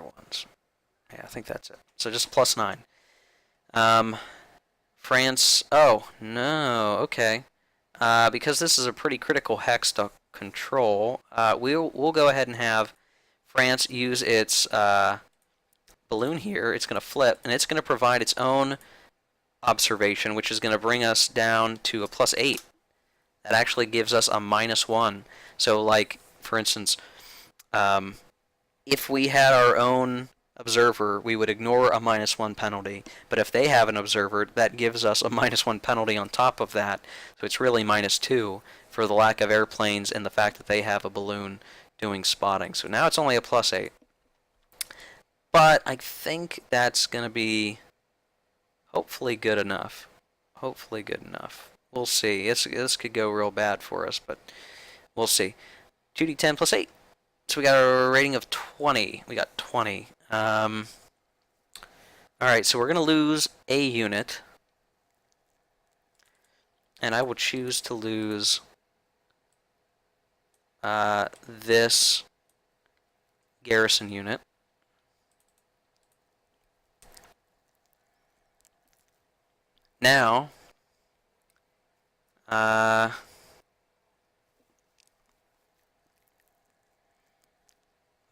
ones. Yeah, I think that's it. So just plus 9. France, oh, no, okay. Because this is a pretty critical hex to control, we'll go ahead and have France use its balloon here. It's going to flip, and it's going to provide its own observation, which is going to bring us down to a plus 8. That actually gives us a minus 1. So, like, for instance, if we had our own observer, we would ignore a minus 1 penalty. But if they have an observer, that gives us a minus 1 penalty on top of that. So it's really minus 2 for the lack of airplanes and the fact that they have a balloon doing spotting. So now it's only a plus 8. But I think that's going to be hopefully good enough. Hopefully good enough. We'll see. This could go real bad for us, but we'll see. 2d10 plus 8. So we got a rating of 20. We got 20. Alright, so we're going to lose a unit. And I will choose to lose this garrison unit. Now, let's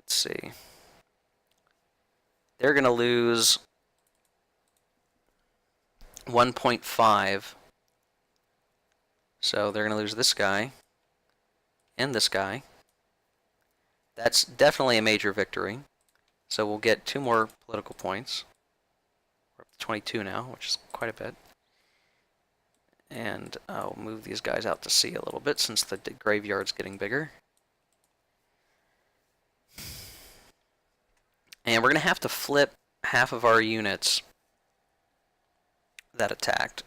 see. They're going to lose 1.5. So they're going to lose this guy and this guy. That's definitely a major victory. So we'll get 2 more political points. We're up to 22 now, which is quite a bit. And I'll move these guys out to sea a little bit since the graveyard's getting bigger. And we're going to have to flip half of our units that attacked.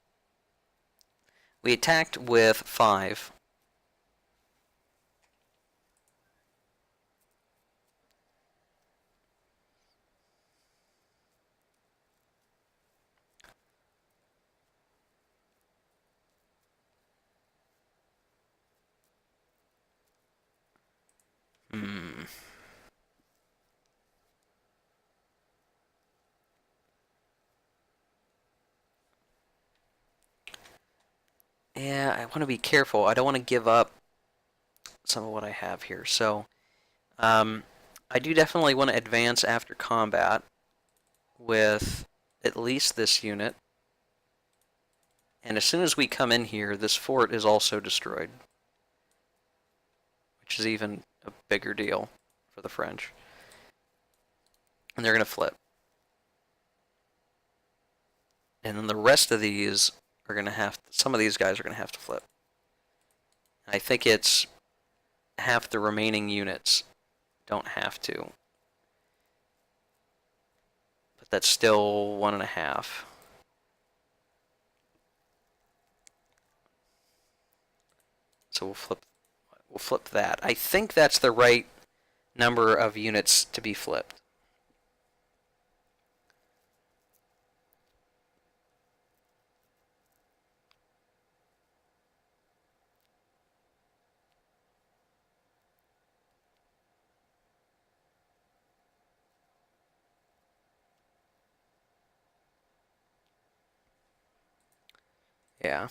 We attacked with 5. Yeah, I want to be careful. I don't want to give up some of what I have here. So, I do definitely want to advance after combat with at least this unit. And as soon as we come in here, this fort is also destroyed, which is even a bigger deal for the French. And they're going to flip. And then the rest of these are going to have, some of these guys are going to have to flip. I think it's half the remaining units don't have to. But that's still 1.5. So we'll flip that. I think that's the right number of units to be flipped. Yeah.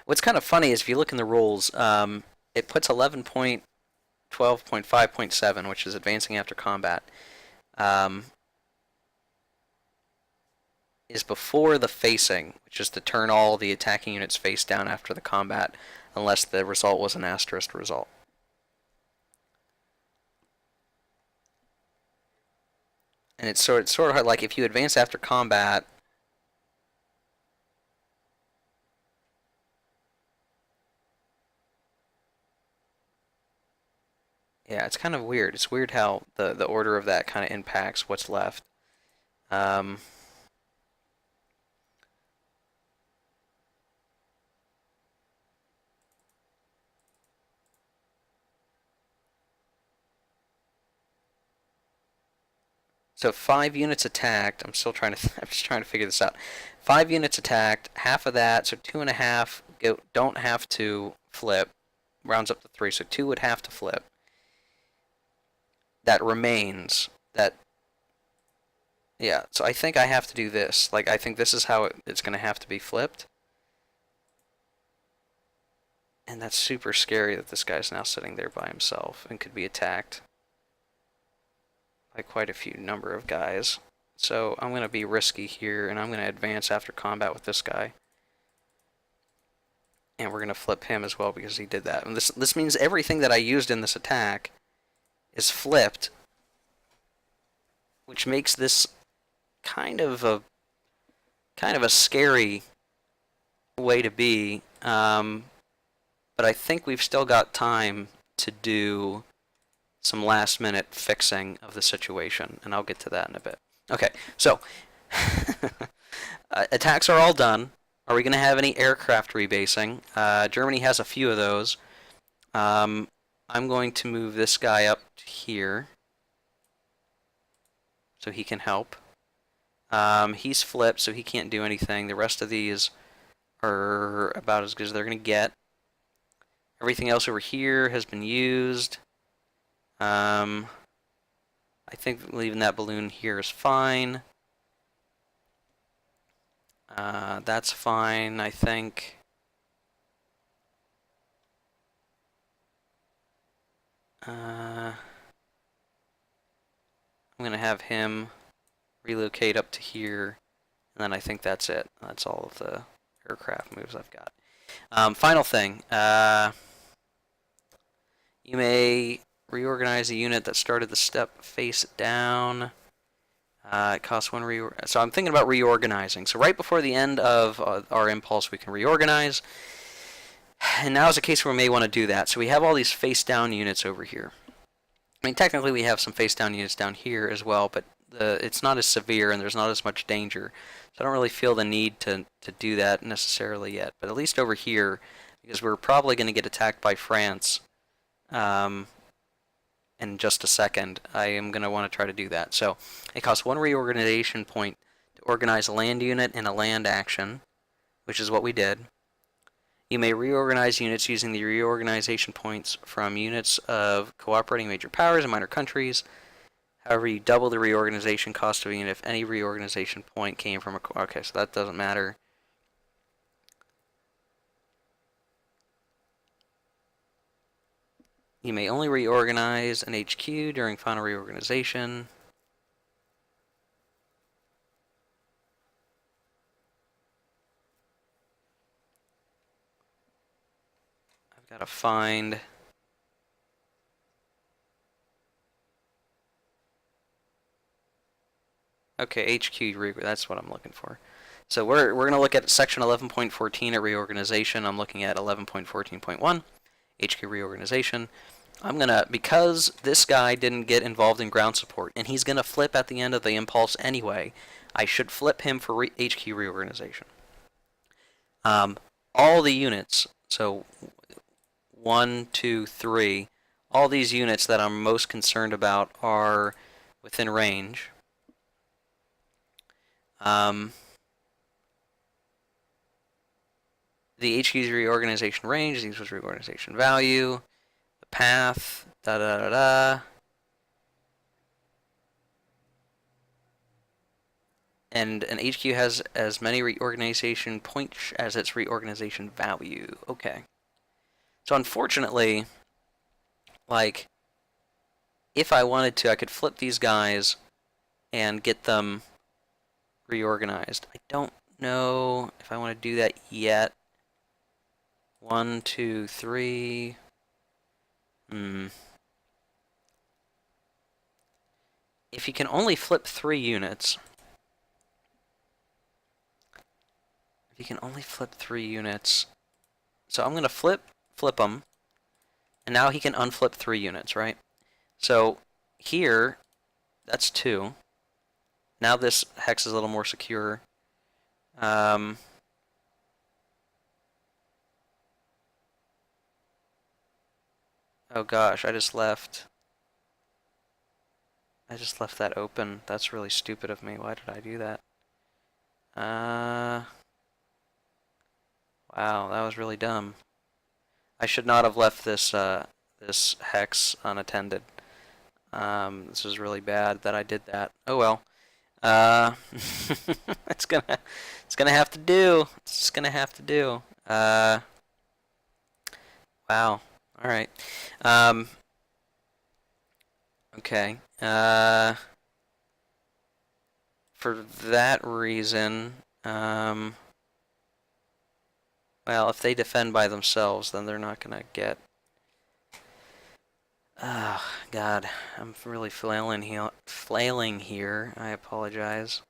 What's kind of funny is if you look in the rules, it puts 11.12.5.7, which is advancing after combat, is before the facing, which is to turn all the attacking units face down after the combat, unless the result was an asterisk result. And it's sort of like if you advance after combat, yeah, it's kind of weird. It's weird how the order of that kind of impacts what's left. So 5 units attacked. I'm still trying to. I'm just trying to figure this out. 5 units attacked. Half of that, so 2.5 don't have to flip. Rounds up to 3, so 2 would have to flip. That remains. That. Yeah. So I think I have to do this. Like I think this is how it's going to have to be flipped. And that's super scary that this guy's now sitting there by himself and could be attacked by quite a few number of guys. So I'm going to be risky here, and I'm going to advance after combat with this guy. And we're going to flip him as well because he did that. And this means everything that I used in this attack is flipped, which makes this kind of a scary way to be. But I think we've still got time to do some last-minute fixing of the situation, and I'll get to that in a bit. Okay, so attacks are all done. Are we going to have any aircraft rebasing? Germany has a few of those. I'm going to move this guy up to here so he can help. He's flipped, so he can't do anything. The rest of these are about as good as they're going to get. Everything else over here has been used. I think leaving that balloon here is fine. That's fine, I think. I'm going to have him relocate up to here, and then I think that's it. That's all of the aircraft moves I've got. Final thing. You may reorganize a unit that started the step face down. It costs 1 so I'm thinking about reorganizing. So right before the end of our impulse, we can reorganize. And now is a case where we may want to do that. So we have all these face down units over here. I mean, technically we have some face down units down here as well, but it's not as severe and there's not as much danger. So I don't really feel the need to do that necessarily yet. But at least over here, because we're probably going to get attacked by France in just a second, I am going to want to try to do that. So it costs 1 reorganization point to organize a land unit in a land action, which is what we did. You may reorganize units using the reorganization points from units of cooperating major powers and minor countries. However, you double the reorganization cost of a unit if any reorganization point came from a... Okay, so that doesn't matter. You may only reorganize an HQ during final reorganization. I've got to find... Okay, HQ, that's what I'm looking for. So we're going to look at section 11.14 at reorganization. I'm looking at 11.14.1, HQ reorganization. I'm going to, because this guy didn't get involved in ground support, and he's going to flip at the end of the impulse anyway, I should flip him for HQ reorganization. All the units, so 1, 2, 3, all these units that I'm most concerned about are within range. The HQ's reorganization range, these was reorganization value, the path, And an HQ has as many reorganization points as its reorganization value. Okay. So unfortunately, like, if I wanted to, I could flip these guys and get them reorganized. I don't know if I want to do that yet. 1, 2, 3. If you can only flip 3 units, so I'm going to flip them, and now he can unflip 3 units, right? So here, that's 2. Now this hex is a little more secure. Oh gosh, I just left that open. That's really stupid of me. Why did I do that? Wow, that was really dumb. I should not have left this this hex unattended. This is really bad that I did that. Oh well. It's gonna have to do. It's just gonna have to do. Wow. All right. Okay. For that reason, well, if they defend by themselves, then they're not gonna get. Oh God, I'm really flailing here. I apologize.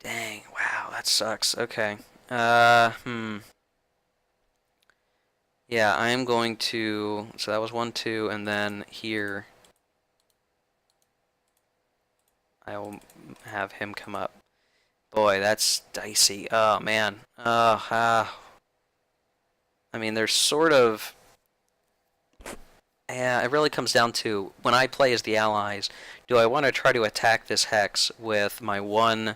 Dang, wow, that sucks. Okay. Yeah, I am going to, so that was 1, 2, and then here I will have him come up. Boy, that's dicey. Oh, man. I mean, there's sort of, yeah, it really comes down to, when I play as the Allies, do I want to try to attack this hex with my 1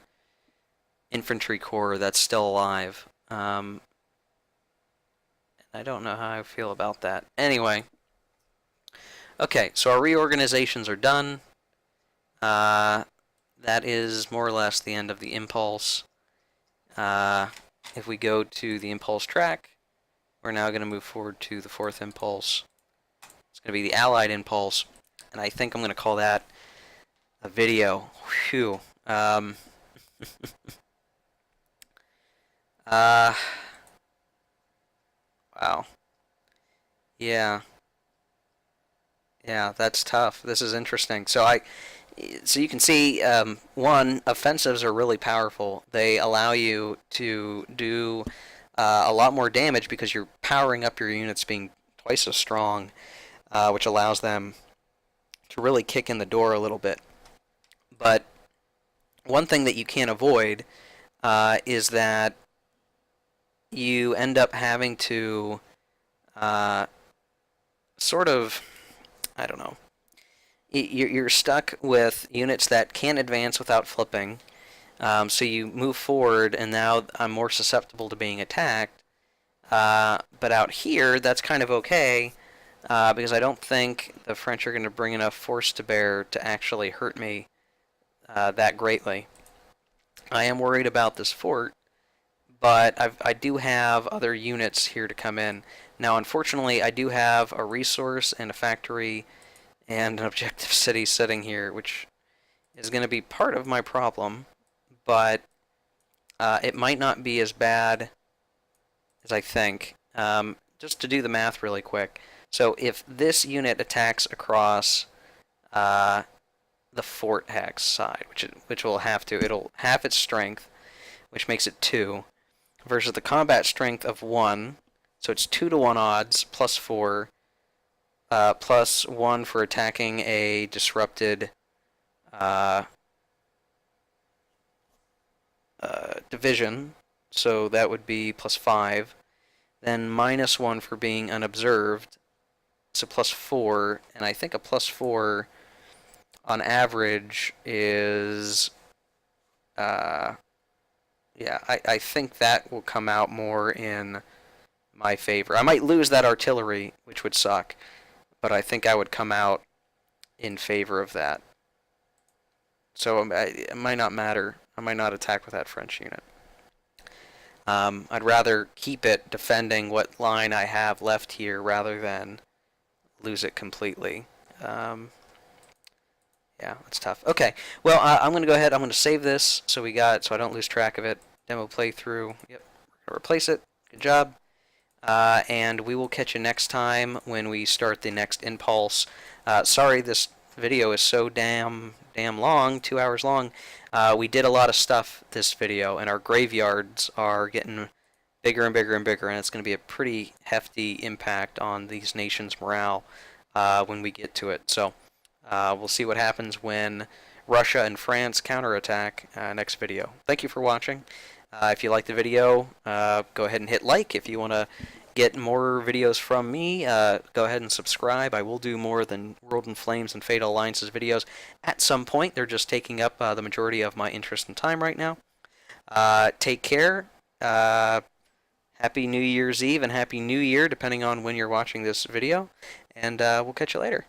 infantry corps that's still alive? I don't know how I feel about that. Anyway. Okay, so our reorganizations are done. That is more or less the end of the impulse. If we go to the impulse track, we're now going to move forward to the 4th impulse. It's going to be the Allied impulse, and I think I'm going to call that a video. Whew. Wow. Yeah. Yeah, that's tough. This is interesting. So you can see, one, offensives are really powerful. They allow you to do a lot more damage because you're powering up your units being twice as strong, which allows them to really kick in the door a little bit. But one thing that you can't avoid is that you end up having to uh, sort of, I don't know, you're stuck with units that can't advance without flipping. So you move forward, and now I'm more susceptible to being attacked. But out here, that's kind of okay, because I don't think the French are going to bring enough force to bear to actually hurt me that greatly. I am worried about this fort, but I do have other units here to come in. Now, unfortunately, I do have a resource and a factory and an objective city sitting here, which is going to be part of my problem, but it might not be as bad as I think. Just to do the math really quick. So if this unit attacks across the fort hex side, which will have to, it'll half its strength, which makes it 2, versus the combat strength of 1, so it's 2 to 1 odds, plus 4, plus 1 for attacking a disrupted division, so that would be plus 5. Then minus 1 for being unobserved, so plus 4, and I think a plus 4 on average is, yeah, I think that will come out more in my favor. I might lose that artillery, which would suck, but I think I would come out in favor of that. So it might not matter. I might not attack with that French unit. I'd rather keep it defending what line I have left here rather than lose it completely. Yeah, it's tough. Okay, well, I'm going to go ahead. I'm going to save this so I don't lose track of it. Demo playthrough. Yep, we're going to replace it. Good job. And we will catch you next time when we start the next Impulse. Sorry this video is so damn long, 2 hours long. We did a lot of stuff this video, and our graveyards are getting bigger and bigger and bigger, and it's going to be a pretty hefty impact on these nations' morale when we get to it. So we'll see what happens when Russia and France counterattack next video. Thank you for watching. If you like the video, go ahead and hit like. If you want to get more videos from me, go ahead and subscribe. I will do more than World in Flames and Fatal Alliances videos at some point. They're just taking up the majority of my interest and time right now. Take care. Happy New Year's Eve and Happy New Year, depending on when you're watching this video. And we'll catch you later.